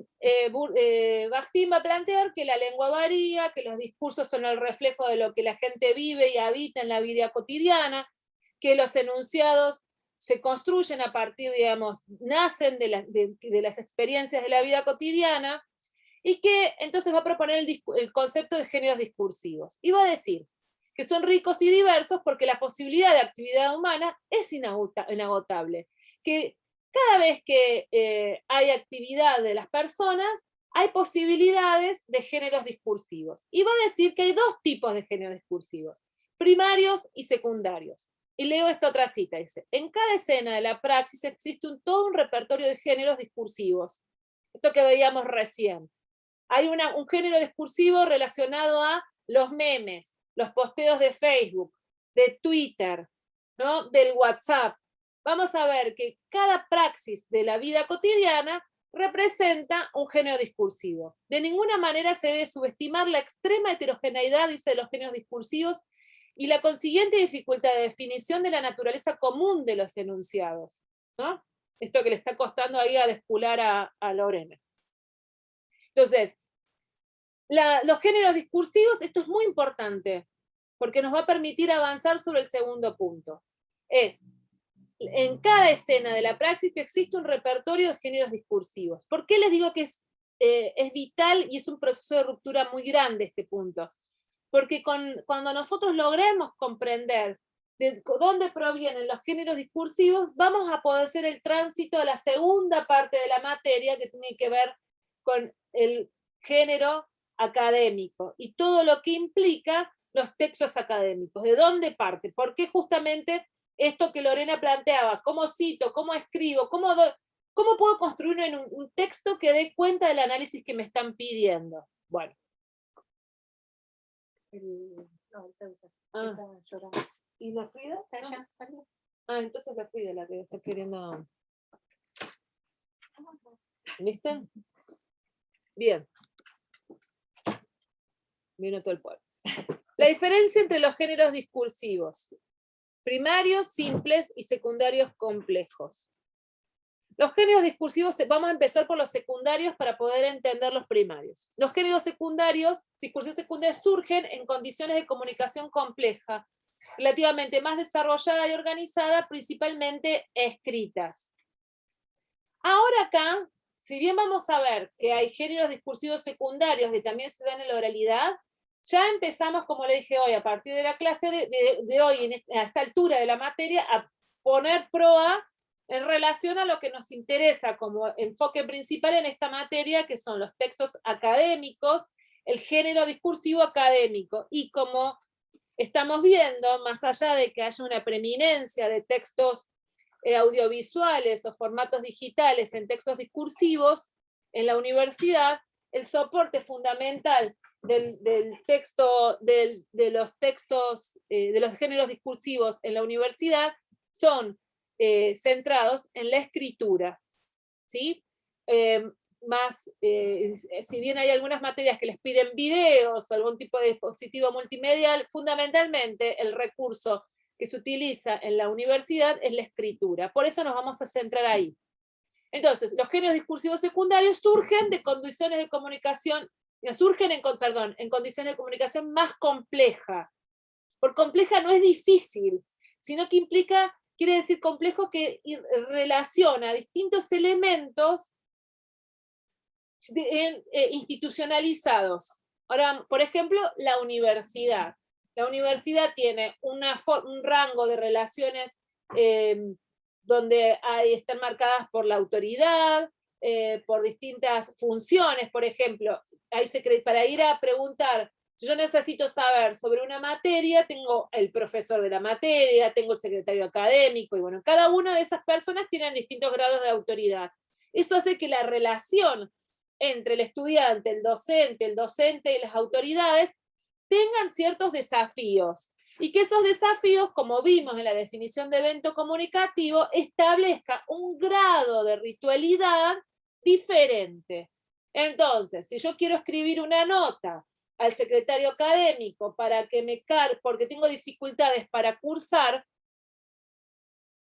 Bakhtin va a plantear que la lengua varía, que los discursos son el reflejo de lo que la gente vive y habita en la vida cotidiana, que los enunciados se construyen a partir, digamos, nacen de las experiencias de la vida cotidiana, y que entonces va a proponer el concepto de géneros discursivos. Y va a decir que son ricos y diversos porque la posibilidad de actividad humana es inagotable, que cada vez que hay actividad de las personas, hay posibilidades de géneros discursivos. Y va a decir que hay dos tipos de géneros discursivos, primarios y secundarios. Y leo esta otra cita, dice, en cada escena de la praxis existe todo un repertorio de géneros discursivos. Esto que veíamos recién. Hay un género discursivo relacionado a los memes, los posteos de Facebook, de Twitter, ¿no? Del WhatsApp. Vamos a ver que cada praxis de la vida cotidiana representa un género discursivo. De ninguna manera se debe subestimar la extrema heterogeneidad, dice, de los géneros discursivos y la consiguiente dificultad de definición de la naturaleza común de los enunciados, ¿no? Esto que le está costando ahí a despular a Lorena. Entonces, los géneros discursivos, esto es muy importante, porque nos va a permitir avanzar sobre el segundo punto. En cada escena de la praxis que existe un repertorio de géneros discursivos. ¿Por qué les digo que es vital y es un proceso de ruptura muy grande este punto? Porque cuando nosotros logremos comprender de dónde provienen los géneros discursivos, vamos a poder hacer el tránsito a la segunda parte de la materia que tiene que ver con el género académico y todo lo que implica los textos académicos. ¿De dónde parte? ¿Por qué justamente esto que Lorena planteaba? ¿Cómo cito? ¿Cómo escribo? ¿Cómo puedo construir un texto que dé cuenta del análisis que me están pidiendo? Bueno. No, se usa. Ah. Está llorando. ¿Y la Frida? Está allá, salió. Ah, entonces la Frida la que está queriendo... ¿Viste? Bien. Vino todo el pueblo. La diferencia entre los géneros discursivos, primarios, simples y secundarios complejos. Los géneros discursivos, vamos a empezar por los secundarios para poder entender los primarios. Los géneros secundarios, discursivos secundarios, surgen en condiciones de comunicación compleja, relativamente más desarrollada y organizada, principalmente escritas. Ahora acá, si bien vamos a ver que hay géneros discursivos secundarios que también se dan en la oralidad, ya empezamos, como le dije hoy, a partir de la clase de hoy, a esta altura de la materia, a poner proa en relación a lo que nos interesa como enfoque principal en esta materia, que son los textos académicos, el género discursivo académico. Y como estamos viendo, más allá de que haya una preeminencia de textos audiovisuales o formatos digitales en textos discursivos, en la universidad, el soporte fundamental del texto, de los géneros discursivos en la universidad son centrados en la escritura, ¿sí? Si bien hay algunas materias que les piden videos o algún tipo de dispositivo multimedial, fundamentalmente el recurso que se utiliza en la universidad es la escritura. Por eso nos vamos a centrar ahí. Entonces, los géneros discursivos secundarios surgen de condiciones de comunicación, en condiciones de comunicación más compleja. Por compleja no es difícil, sino que quiere decir complejo que relaciona distintos elementos institucionalizados. Ahora, por ejemplo, la universidad. La universidad tiene un rango de relaciones donde están marcadas por la autoridad, por distintas funciones, por ejemplo, para ir a preguntar Si yo necesito saber sobre una materia, tengo el profesor de la materia, tengo el secretario académico, y bueno, cada una de esas personas tienen distintos grados de autoridad. Eso hace que la relación entre el estudiante, el docente y las autoridades tengan ciertos desafíos. Y que esos desafíos, como vimos en la definición de evento comunicativo, establezca un grado de ritualidad diferente. Entonces, si yo quiero escribir una nota al secretario académico para que porque tengo dificultades para cursar,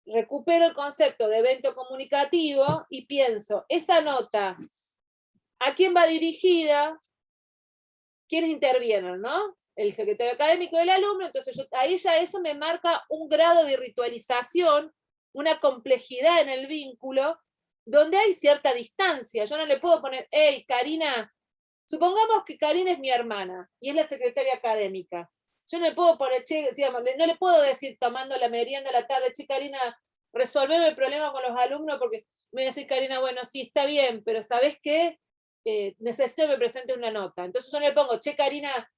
recupero el concepto de evento comunicativo y pienso, esa nota, ¿a quién va dirigida? ¿Quiénes intervienen, no? El secretario académico y el alumno, entonces ahí ya eso me marca un grado de ritualización, una complejidad en el vínculo, donde hay cierta distancia. Yo no le puedo poner, hey, Karina, supongamos que Karina es mi hermana y es la secretaria académica. Yo no le puedo poner, che, digamos, no le puedo decir tomando la merienda a la tarde, che, Karina, resolveme el problema con los alumnos, porque me va a decir Karina, bueno, sí, está bien, pero ¿sabés qué? Necesito que me presente una nota. Entonces yo no le pongo, che, Karina,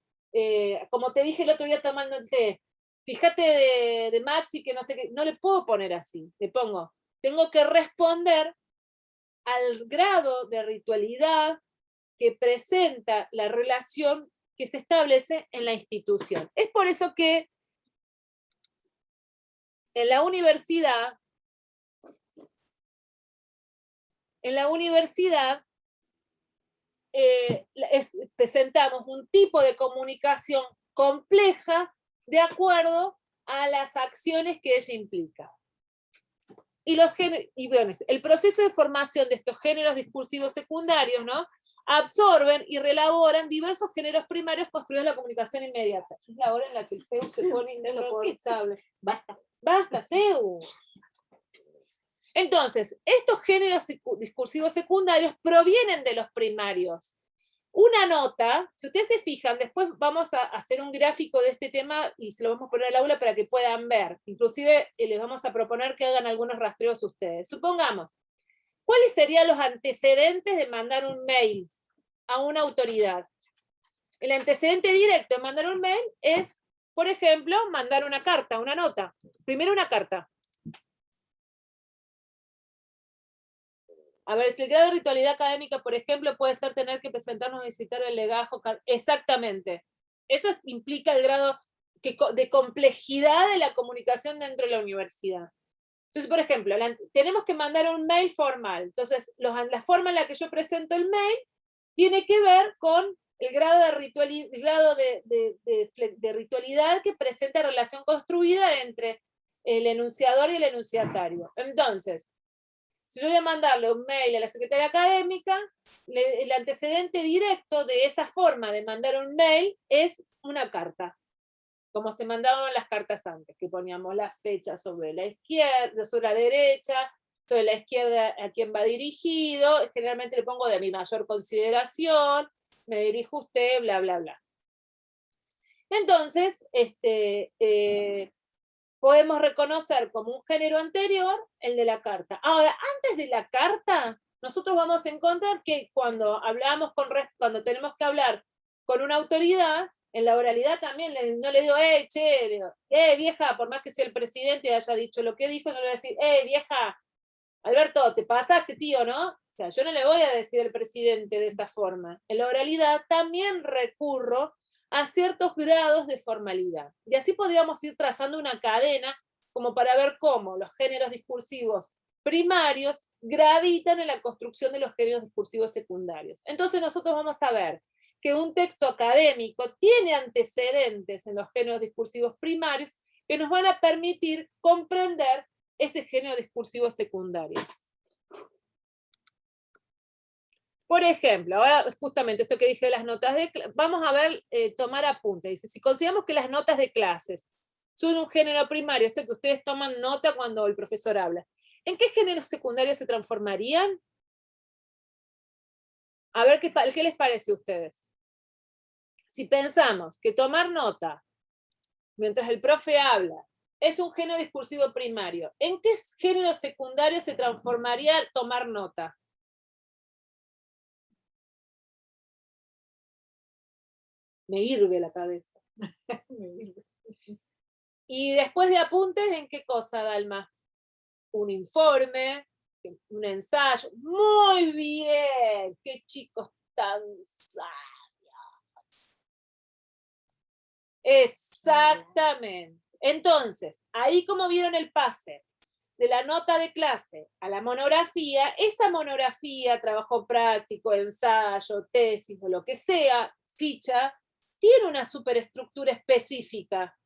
como te dije el otro día tomando el té, fíjate de Maxi que no sé qué, no le puedo poner así, le pongo, tengo que responder al grado de ritualidad que presenta la relación que se establece en la institución. Es por eso que en la universidad presentamos un tipo de comunicación compleja de acuerdo a las acciones que ella implica. Y bueno, el proceso de formación de estos géneros discursivos secundarios, ¿no?, absorben y reelaboran diversos géneros primarios construidos en la comunicación inmediata. Es la hora en la que el CEU se pone insoportable. Basta, CEU. Entonces, estos géneros discursivos secundarios provienen de los primarios. Una nota, si ustedes se fijan, después vamos a hacer un gráfico de este tema y se lo vamos a poner al aula para que puedan ver. Inclusive les vamos a proponer que hagan algunos rastreos ustedes. Supongamos, ¿cuáles serían los antecedentes de mandar un mail a una autoridad? El antecedente directo de mandar un mail es, por ejemplo, mandar una carta, una nota. Primero una carta. A ver, si el grado de ritualidad académica, por ejemplo, puede ser tener que presentarnos a visitar el legajo. Exactamente. Eso implica el grado de complejidad de la comunicación dentro de la universidad. Entonces, por ejemplo, tenemos que mandar un mail formal. Entonces, la forma en la que yo presento el mail tiene que ver con el grado de ritualidad que presenta relación construida entre el enunciador y el enunciatario. Entonces, si yo voy a mandarle un mail a la secretaria académica, el antecedente directo de esa forma de mandar un mail es una carta, como se mandaban las cartas antes, que poníamos la fecha sobre la izquierda, sobre la derecha, sobre la izquierda a quién va dirigido, generalmente le pongo de mi mayor consideración, me dirijo a usted, bla, bla, bla. Entonces, podemos reconocer como un género anterior el de la carta. Ahora, antes de la carta, nosotros vamos a encontrar que cuando cuando tenemos que hablar con una autoridad, en la oralidad también no le digo, che, vieja, por más que sea el presidente y haya dicho lo que dijo, no le voy a decir, vieja, Alberto, te pasaste, tío, ¿no? O sea, yo no le voy a decir al presidente de esa forma. En la oralidad también recurro a ciertos grados de formalidad. Y así podríamos ir trazando una cadena como para ver cómo los géneros discursivos primarios gravitan en la construcción de los géneros discursivos secundarios. Entonces nosotros vamos a ver que un texto académico tiene antecedentes en los géneros discursivos primarios que nos van a permitir comprender ese género discursivo secundario. Por ejemplo, ahora justamente esto que dije de las notas de clase, vamos a ver, tomar apunte. Dice, si consideramos que las notas de clases son un género primario, esto que ustedes toman nota cuando el profesor habla, ¿en qué géneros secundarios se transformarían? A ver qué les parece a ustedes. Si pensamos que tomar nota mientras el profe habla es un género discursivo primario, ¿en qué género secundario se transformaría tomar nota? Me hirve la cabeza. Y después de apuntes, ¿en qué cosa, Dalma? Un informe, un ensayo. Muy bien, qué chicos tan sabios. Exactamente. Entonces, ahí como vieron el pase de la nota de clase a la monografía, esa monografía, trabajo práctico, ensayo, tesis o lo que sea, ficha, tiene una superestructura específica.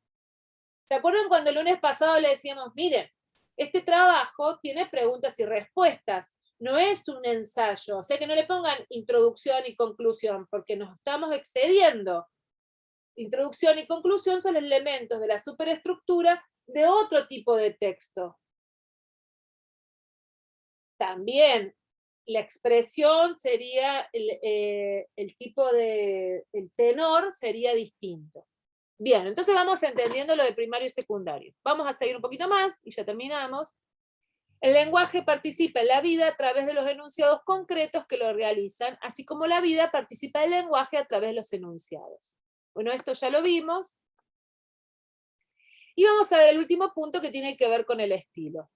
¿Se acuerdan cuando el lunes pasado le decíamos, miren, este trabajo tiene preguntas y respuestas, no es un ensayo, o sea que no le pongan introducción y conclusión, porque nos estamos excediendo. Introducción y conclusión son elementos de la superestructura de otro tipo de texto. También la expresión sería, el tipo de, el tenor sería distinto. Bien, entonces vamos entendiendo lo de primario y secundario. Vamos a seguir un poquito más y ya terminamos. El lenguaje participa en la vida a través de los enunciados concretos que lo realizan, así como la vida participa del lenguaje a través de los enunciados. Bueno, esto ya lo vimos. Y vamos a ver el último punto que tiene que ver con el estilo.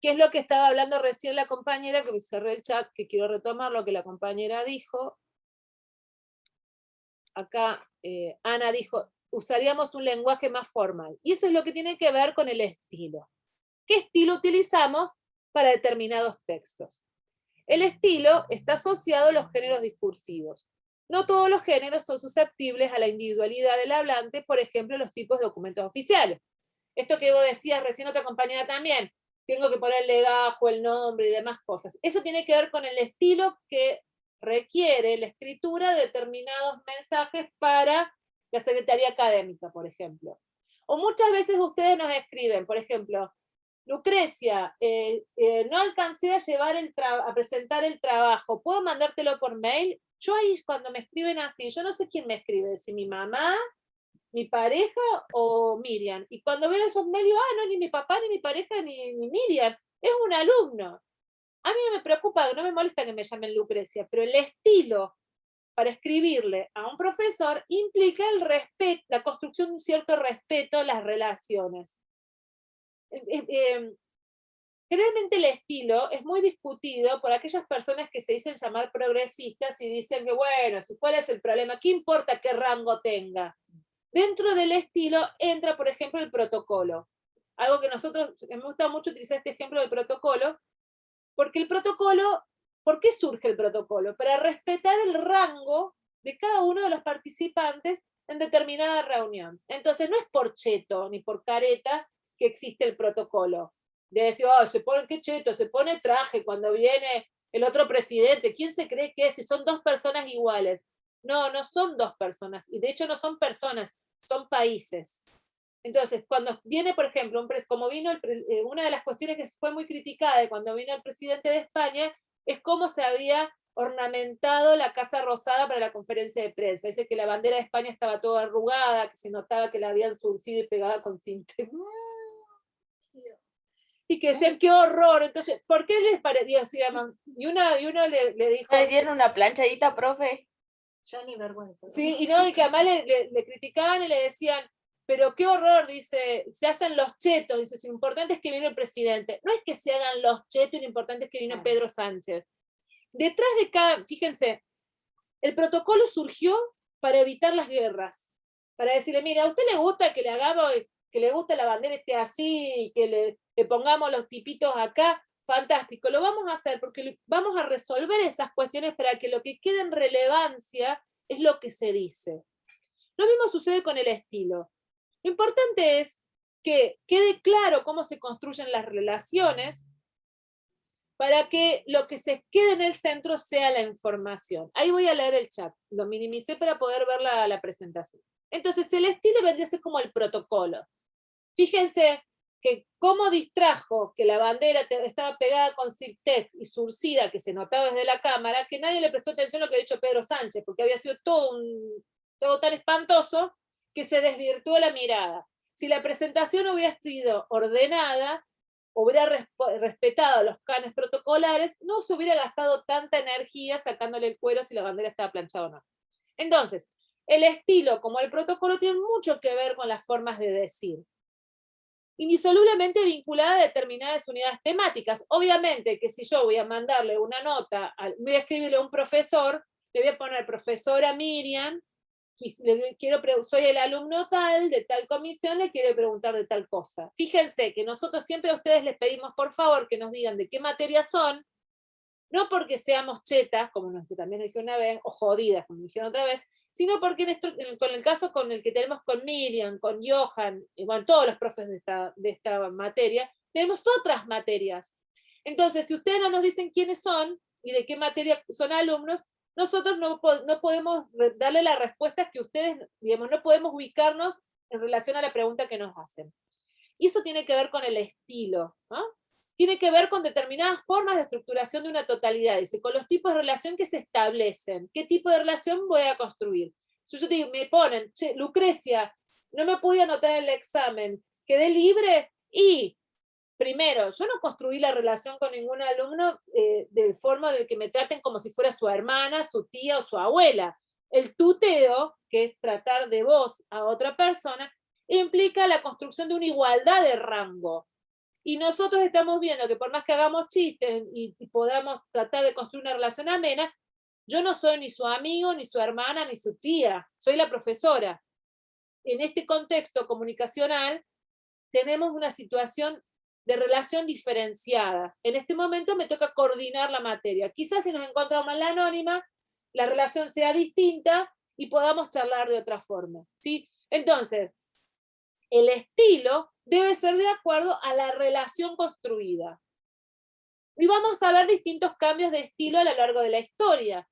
¿Qué es lo que estaba hablando recién la compañera? Que cerré el chat, que quiero retomar lo que la compañera dijo. Acá Ana dijo, usaríamos un lenguaje más formal. Y eso es lo que tiene que ver con el estilo. ¿Qué estilo utilizamos para determinados textos? El estilo está asociado a los géneros discursivos. No todos los géneros son susceptibles a la individualidad del hablante, por ejemplo, los tipos de documentos oficiales. Esto que vos decías recién, otra compañera también, tengo que poner el legajo, el nombre y demás cosas. Eso tiene que ver con el estilo que requiere la escritura de determinados mensajes para la Secretaría Académica, por ejemplo. O muchas veces ustedes nos escriben, por ejemplo, Lucrecia, no alcancé a llevar a presentar el trabajo, ¿puedo mandártelo por mail? Yo ahí cuando me escriben así, yo no sé quién me escribe, si mi mamá, mi pareja o Miriam. Y cuando veo esos mails, digo, no, ni mi papá, ni mi pareja, ni Miriam, es un alumno. A mí no me preocupa, no me molesta que me llamen Lucrecia, pero el estilo para escribirle a un profesor implica el respeto, la construcción de un cierto respeto a las relaciones. Generalmente el estilo es muy discutido por aquellas personas que se dicen llamar progresistas y dicen que, bueno, ¿cuál es el problema? ¿Qué importa qué rango tenga? Dentro del estilo entra, por ejemplo, el protocolo. Algo que me gusta mucho utilizar este ejemplo del protocolo, porque el protocolo, ¿por qué surge el protocolo? Para respetar el rango de cada uno de los participantes en determinada reunión. Entonces no es por cheto ni por careta que existe el protocolo. De decir, se pone, qué cheto, se pone traje cuando viene el otro presidente. ¿Quién se cree que es? Si son dos personas iguales. No, no son dos personas. Y de hecho no son personas, son países. Entonces, cuando viene, por ejemplo, como vino una de las cuestiones que fue muy criticada de cuando vino el presidente de España, es cómo se había ornamentado la Casa Rosada para la conferencia de prensa. Dice que la bandera de España estaba toda arrugada, que se notaba que la habían surcido y pegada con cinta. Y que decían, qué horror. Entonces, ¿por qué les parecía así? Y uno le dijo... ¿Le dieron una planchadita, profe? Ya ni vergüenza. Sí, y no, y que además le criticaban y le decían, pero qué horror, dice, se hacen los chetos, dice, lo importante es que vino el presidente. No es que se hagan los chetos, lo importante es que vino Pedro Sánchez. Detrás de cada, fíjense, el protocolo surgió para evitar las guerras, para decirle, mira, ¿a usted le gusta que le hagamos, que le guste la bandera esté así, que le pongamos los tipitos acá? Fantástico, lo vamos a hacer porque vamos a resolver esas cuestiones para que lo que quede en relevancia es lo que se dice. Lo mismo sucede con el estilo. Lo importante es que quede claro cómo se construyen las relaciones para que lo que se quede en el centro sea la información. Ahí voy a leer el chat, lo minimicé para poder ver la presentación. Entonces el estilo vendría a ser como el protocolo. Fíjense que cómo distrajo que la bandera estaba pegada con Siltex y surcida, que se notaba desde la cámara, que nadie le prestó atención a lo que había dicho Pedro Sánchez, porque había sido todo tan espantoso que se desvirtuó la mirada. Si la presentación hubiera sido ordenada, hubiera respetado los canes protocolares, no se hubiera gastado tanta energía sacándole el cuero si la bandera estaba planchada o no. Entonces, el estilo, como el protocolo, tiene mucho que ver con las formas de decir. Indisolublemente vinculada a determinadas unidades temáticas. Obviamente que si yo voy a mandarle una nota, voy a escribirle a un profesor, le voy a poner profesora Miriam, soy el alumno tal, de tal comisión, le quiero preguntar de tal cosa. Fíjense que nosotros siempre a ustedes les pedimos por favor que nos digan de qué materias son, no porque seamos chetas, como nos también dije una vez, o jodidas, como dijeron otra vez, sino porque con el caso con el que tenemos con Miriam, con Johan, y bueno, todos los profes de esta materia, tenemos otras materias. Entonces, si ustedes no nos dicen quiénes son y de qué materia son alumnos, nosotros no podemos darle las respuestas que ustedes, digamos, no podemos ubicarnos en relación a la pregunta que nos hacen. Y eso tiene que ver con el estilo, ¿no? Tiene que ver con determinadas formas de estructuración de una totalidad, dice, con los tipos de relación que se establecen. ¿Qué tipo de relación voy a construir? Si yo te digo, me ponen, che, Lucrecia, no me pude anotar en el examen, quedé libre, y primero, yo no construí la relación con ningún alumno de forma de que me traten como si fuera su hermana, su tía o su abuela. El tuteo, que es tratar de vos a otra persona, implica la construcción de una igualdad de rango. Y nosotros estamos viendo que por más que hagamos chistes y podamos tratar de construir una relación amena, yo no soy ni su amigo, ni su hermana, ni su tía, soy la profesora. En este contexto comunicacional tenemos una situación de relación diferenciada. En este momento me toca coordinar la materia. Quizás si nos encontramos en la anónima, la relación sea distinta y podamos charlar de otra forma, ¿sí? Entonces, el estilo debe ser de acuerdo a la relación construida. Y vamos a ver distintos cambios de estilo a lo largo de la historia.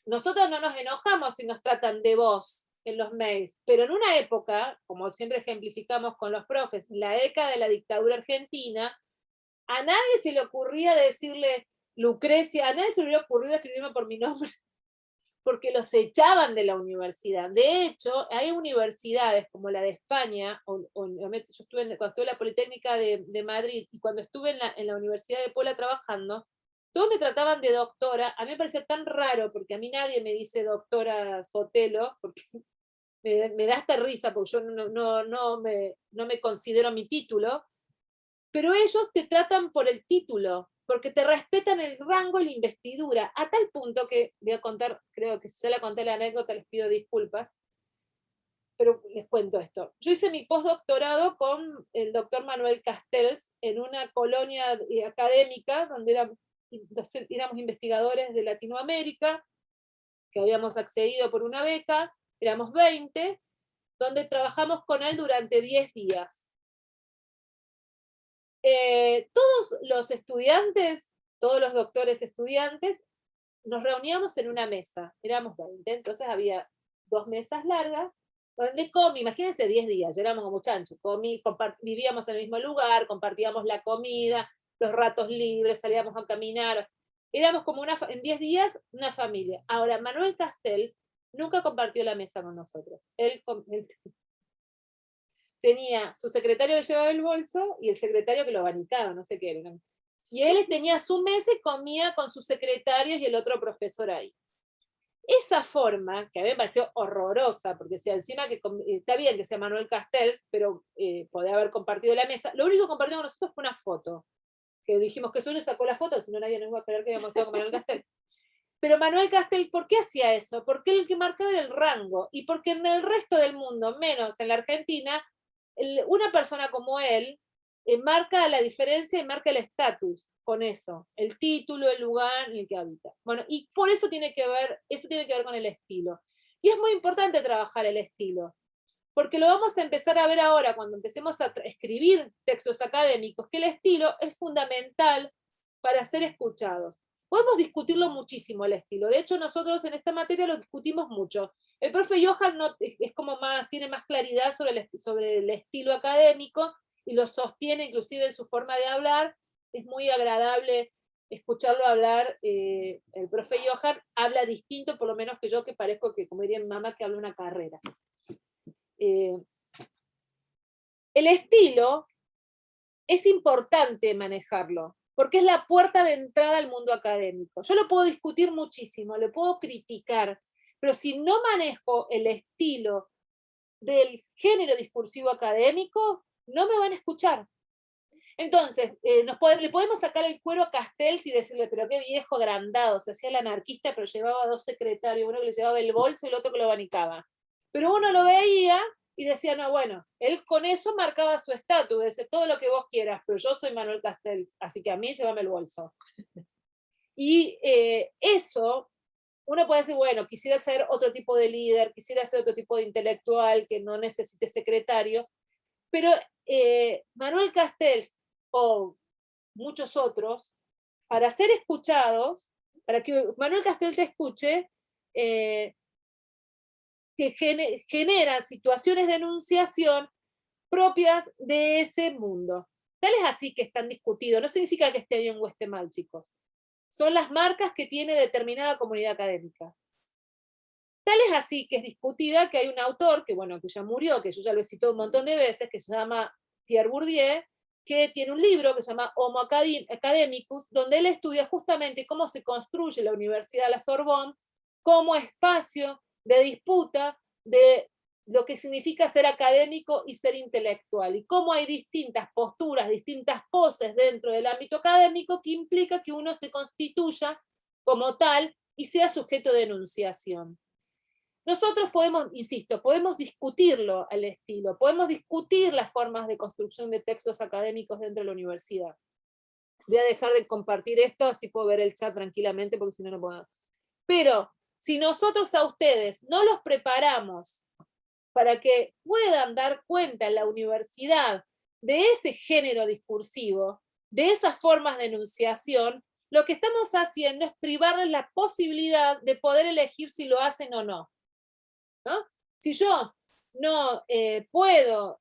Nosotros no nos enojamos si nos tratan de vos en los mails, pero en una época, como siempre ejemplificamos con los profes, en la década de la dictadura argentina, a nadie se le ocurría decirle Lucrecia, a nadie se le hubiera ocurrido escribirme por mi nombre, porque los echaban de la universidad. De hecho, hay universidades como la de España, yo estuve cuando estuve en la Politécnica de Madrid, y cuando estuve en la Universidad de Puebla trabajando, todos me trataban de doctora. A mí me parecía tan raro, porque a mí nadie me dice doctora Sotelo, porque me da hasta risa, porque yo no me considero mi título, pero ellos te tratan por el título, porque te respetan el rango y la investidura, a tal punto que, voy a contar, creo que si ya le conté la anécdota, les pido disculpas, pero les cuento esto. Yo hice mi postdoctorado con el doctor Manuel Castells en una colonia académica donde éramos investigadores de Latinoamérica, que habíamos accedido por una beca, éramos 20, donde trabajamos con él durante 10 días. Todos los estudiantes, todos los doctores estudiantes, nos reuníamos en una mesa, éramos 20, entonces había 2 mesas largas, donde imagínense 10 días, ya éramos muchachos, vivíamos en el mismo lugar, compartíamos la comida, los ratos libres, salíamos a caminar, éramos como en 10 días una familia. Ahora, Manuel Castells nunca compartió la mesa con nosotros. Él tenía su secretario que llevaba el bolso y el secretario que lo abanicaba, no sé qué era. Y él tenía su mesa y comía con sus secretarios y el otro profesor ahí. Esa forma, que a mí me pareció horrorosa, porque si encima que está bien que sea Manuel Castells, pero podía haber compartido la mesa, lo único que compartió con nosotros fue una foto, que dijimos que solo sacó la foto, si no nadie nos iba a creer que habíamos estado con Manuel Castells. Pero Manuel Castells, ¿por qué hacía eso? Porque él que marcaba era el rango, y porque en el resto del mundo, menos en la Argentina, una persona como él marca la diferencia y marca el estatus con eso, el título, el lugar en el que habita. Bueno, y por eso tiene que ver con el estilo. Y es muy importante trabajar el estilo, porque lo vamos a empezar a ver ahora cuando empecemos a escribir textos académicos, que el estilo es fundamental para ser escuchados. Podemos discutirlo muchísimo el estilo, de hecho nosotros en esta materia lo discutimos mucho. El profe Johan es como tiene más claridad sobre el estilo académico, y lo sostiene inclusive en su forma de hablar. Es muy agradable escucharlo hablar. El profe Johan habla distinto, por lo menos que yo, que parezco que, como diría mi mamá, que hablo una carrera. El estilo es importante manejarlo, porque es la puerta de entrada al mundo académico. Yo lo puedo discutir muchísimo, lo puedo criticar, Pero si no manejo el estilo del género discursivo académico, no me van a escuchar. Entonces, le podemos sacar el cuero a Castells y decirle, pero qué viejo agrandado, se hacía el anarquista, pero llevaba 2 secretarios, uno que le llevaba el bolso y el otro que lo abanicaba. Pero uno lo veía y decía, no, bueno, él con eso marcaba su estatus, decía, todo lo que vos quieras, pero yo soy Manuel Castells, así que a mí llévame el bolso. Y eso, uno puede decir, bueno, quisiera ser otro tipo de líder, quisiera ser otro tipo de intelectual que no necesite secretario, pero Manuel Castells o muchos otros, para ser escuchados, para que Manuel Castells te escuche, que genera situaciones de enunciación propias de ese mundo. Tal es así que están discutidos, no significa que esté bien o esté mal, chicos. Son las marcas que tiene determinada comunidad académica. Tal es así que es discutida que hay un autor, que bueno, que ya murió, que yo ya lo he citado un montón de veces, que se llama Pierre Bourdieu, que tiene un libro que se llama Homo Academicus, donde él estudia justamente cómo se construye la Universidad de la Sorbonne como espacio de disputa de lo que significa ser académico y ser intelectual, y cómo hay distintas posturas, distintas poses dentro del ámbito académico que implica que uno se constituya como tal y sea sujeto de enunciación. Nosotros podemos, insisto, podemos discutirlo al estilo, podemos discutir las formas de construcción de textos académicos dentro de la universidad. Voy a dejar de compartir esto, así puedo ver el chat tranquilamente, porque si no, no puedo. Pero si nosotros a ustedes no los preparamos para que puedan dar cuenta en la universidad de ese género discursivo, de esas formas de enunciación, lo que estamos haciendo es privarles la posibilidad de poder elegir si lo hacen o no. ¿No? Si yo no puedo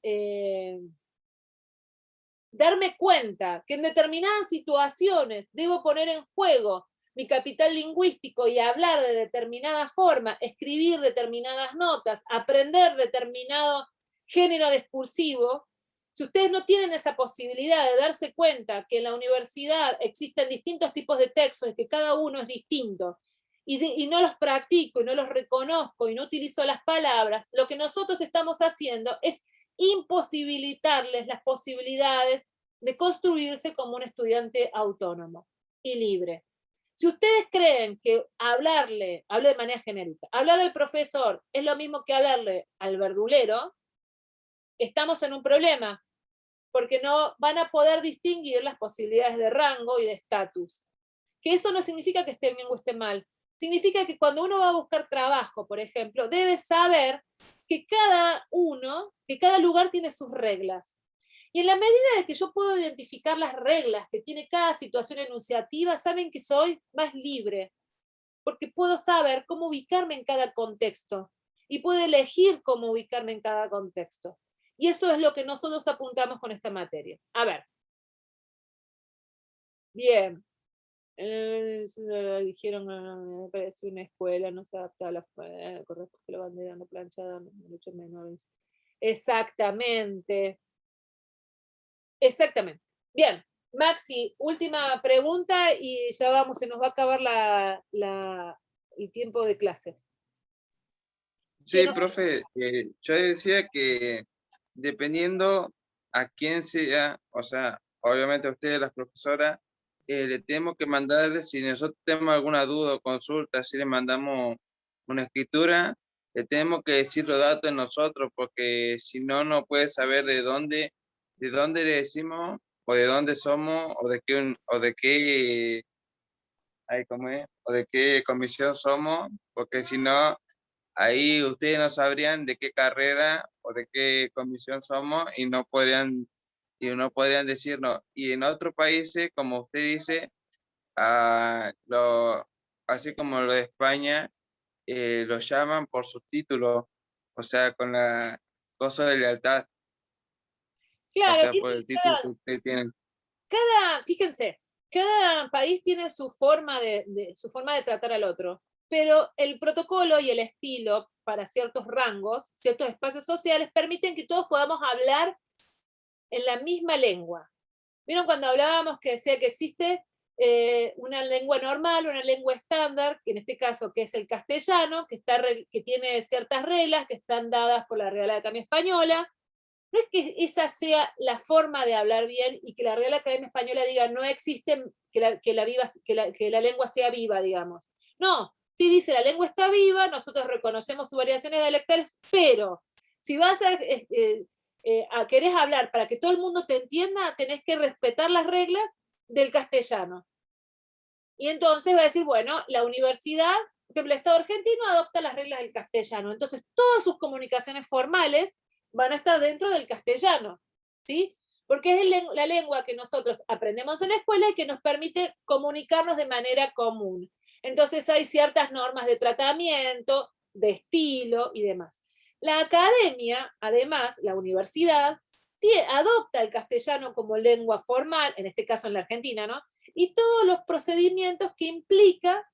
darme cuenta que en determinadas situaciones debo poner en juego mi capital lingüístico y hablar de determinada forma, escribir determinadas notas, aprender determinado género discursivo, si ustedes no tienen esa posibilidad de darse cuenta que en la universidad existen distintos tipos de textos y que cada uno es distinto, y no los practico, y no los reconozco, y no utilizo las palabras, lo que nosotros estamos haciendo es imposibilitarles las posibilidades de construirse como un estudiante autónomo y libre. Si ustedes creen que hablo de manera genérica, hablarle al profesor es lo mismo que hablarle al verdulero, estamos en un problema, porque no van a poder distinguir las posibilidades de rango y de estatus. Que eso no significa que esté bien o esté mal, significa que cuando uno va a buscar trabajo, por ejemplo, debe saber que cada lugar tiene sus reglas. Y en la medida de que yo puedo identificar las reglas que tiene cada situación enunciativa, saben que soy más libre, porque puedo saber cómo ubicarme en cada contexto, y puedo elegir cómo ubicarme en cada contexto. Y eso es lo que nosotros apuntamos con esta materia. A ver. Bien. Dijeron, me parece una escuela, no se adapta a la con respecto a la bandera no planchada, mucho menos. Exactamente. Exactamente. Bien, Maxi, última pregunta y ya vamos, se nos va a acabar el tiempo de clase. Sí, profe, yo decía que dependiendo a quién sea, o sea, obviamente a ustedes, las profesoras, le tenemos que mandarle, si nosotros tenemos alguna duda o consulta, si le mandamos una escritura, le tenemos que decir los datos nosotros, porque si no, no puede saber de dónde le decimos, o de dónde somos, o de qué, o de qué comisión somos, porque si no, ahí ustedes no sabrían de qué carrera o de qué comisión somos y no podrían decirnos. Y en otros países, como usted dice, así como lo de España, lo llaman por sus títulos, o sea, con la cosa de lealtad. Claro, o sea, por el título que ustedes tienen. Fíjense, cada país tiene su forma de tratar al otro, pero el protocolo y el estilo para ciertos rangos, ciertos espacios sociales, permiten que todos podamos hablar en la misma lengua. ¿Vieron cuando hablábamos que decía que existe una lengua normal, una lengua estándar, que en este caso que es el castellano, que tiene ciertas reglas que están dadas por la Real Academia Española. No es que esa sea la forma de hablar bien y que la Real Academia Española diga no existe que la lengua sea viva, digamos. No, sí dice la lengua está viva, nosotros reconocemos sus variaciones dialectales, pero si vas a querés hablar para que todo el mundo te entienda, tenés que respetar las reglas del castellano. Y entonces va a decir, bueno, la universidad, por ejemplo, el Estado argentino adopta las reglas del castellano, entonces todas sus comunicaciones formales van a estar dentro del castellano, ¿sí? Porque es la lengua que nosotros aprendemos en la escuela y que nos permite comunicarnos de manera común. Entonces hay ciertas normas de tratamiento, de estilo y demás. La academia, además, la universidad, adopta el castellano como lengua formal, en este caso en la Argentina, ¿no? Y todos los procedimientos que implica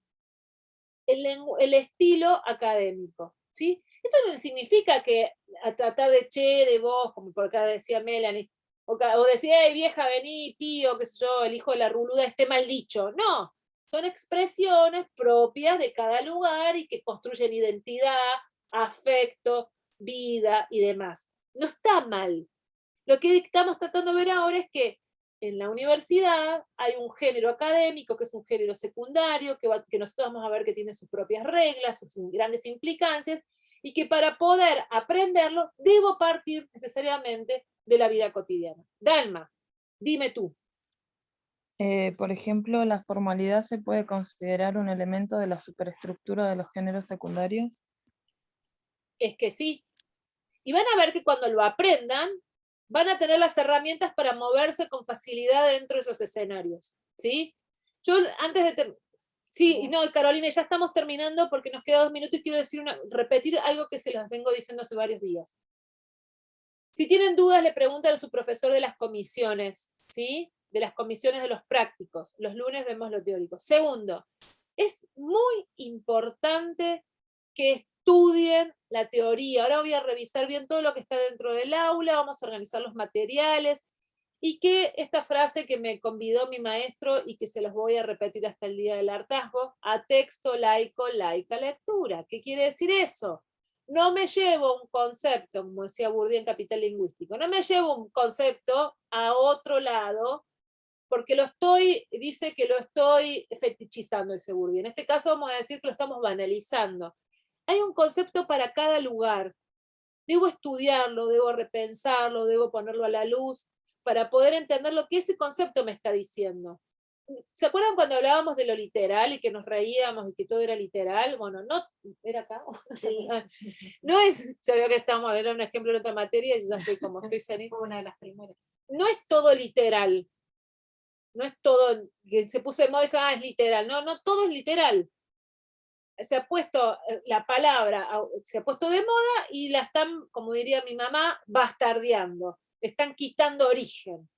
el estilo académico, ¿sí? Esto no significa que a tratar de che, de vos, como por acá decía Melanie, o decía, hey, vieja, vení, tío, qué sé yo, el hijo de la ruluda esté mal dicho. No, son expresiones propias de cada lugar y que construyen identidad, afecto, vida y demás. No está mal. Lo que estamos tratando de ver ahora es que en la universidad hay un género académico, que es un género secundario, que nosotros vamos a ver que tiene sus propias reglas, sus grandes implicancias, y que para poder aprenderlo debo partir necesariamente de la vida cotidiana. Dalma, dime tú. Por ejemplo, ¿la formalidad se puede considerar un elemento de la superestructura de los géneros secundarios? Es que sí. Y van a ver que cuando lo aprendan, van a tener las herramientas para moverse con facilidad dentro de esos escenarios, ¿sí? Yo antes de... Sí, no, Carolina, ya estamos terminando porque nos queda 2 minutos y quiero repetir algo que se los vengo diciendo hace varios días. Si tienen dudas, le preguntan a su profesor de las comisiones, ¿sí? De las comisiones de los prácticos. Los lunes vemos lo teórico. Segundo, es muy importante que estudien la teoría. Ahora voy a revisar bien todo lo que está dentro del aula, vamos a organizar los materiales, y que esta frase que me convidó mi maestro y que se los voy a repetir hasta el día del hartazgo, a texto laico, laica lectura. ¿Qué quiere decir eso? No me llevo un concepto, como decía Bourdieu en Capital Lingüístico, no me llevo un concepto a otro lado, porque dice que lo estoy fetichizando ese Bourdieu. En este caso vamos a decir que lo estamos banalizando. Hay un concepto para cada lugar. Debo estudiarlo, debo repensarlo, debo ponerlo a la luz, para poder entender lo que ese concepto me está diciendo. ¿Se acuerdan cuando hablábamos de lo literal y que nos reíamos y que todo era literal? Bueno, no, ¿era acá? Sí. No es, yo veo que estamos, era un ejemplo en otra materia y yo ya estoy como estoy saliendo. Una de las primeras. No es todo literal. No es todo, que se puso de moda y dijo, es literal. No, no todo es literal. Se ha puesto la palabra, se ha puesto de moda y la están, como diría mi mamá, bastardeando. Están quitando origen.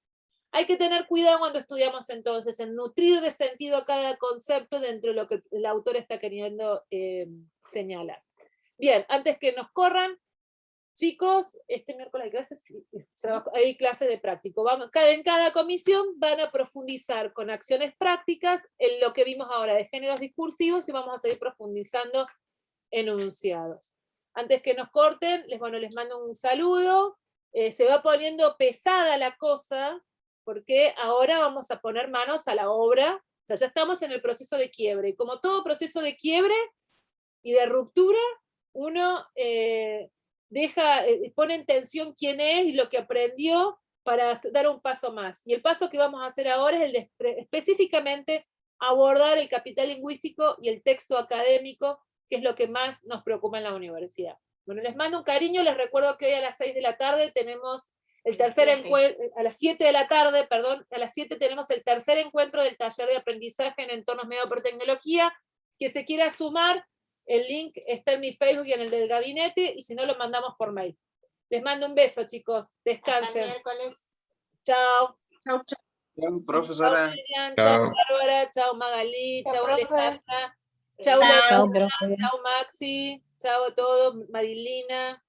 Hay que tener cuidado cuando estudiamos entonces, en nutrir de sentido a cada concepto dentro de lo que el autor está queriendo señalar. Bien, antes que nos corran, chicos, este miércoles hay clases, sí, hay clases de práctico. En cada comisión van a profundizar con acciones prácticas en lo que vimos ahora de géneros discursivos y vamos a seguir profundizando en enunciados. Antes que nos corten, les mando un saludo. Se va poniendo pesada la cosa, porque ahora vamos a poner manos a la obra. O sea, ya estamos en el proceso de quiebre, y como todo proceso de quiebre y de ruptura, uno pone en tensión quién es y lo que aprendió para dar un paso más. Y el paso que vamos a hacer ahora es el de específicamente abordar el capital lingüístico y el texto académico, que es lo que más nos preocupa en la universidad. Bueno, les mando un cariño, les recuerdo que hoy a las 6 de la tarde tenemos el tercer encuentro, a las 7 de la tarde, perdón, a las 7 tenemos el tercer encuentro del taller de aprendizaje en entornos mediados por tecnología. Que se quiera sumar, el link está en mi Facebook y en el del gabinete, y si no lo mandamos por mail. Les mando un beso, chicos, descansen. Hasta el miércoles. Chao. Chau, chau. Chao, profesora. Chao, Bárbara, chao, Magalí, chao, Alejandra, chao, Chao, Laura, profe. chao, Maxi, chao a todos, Marilina.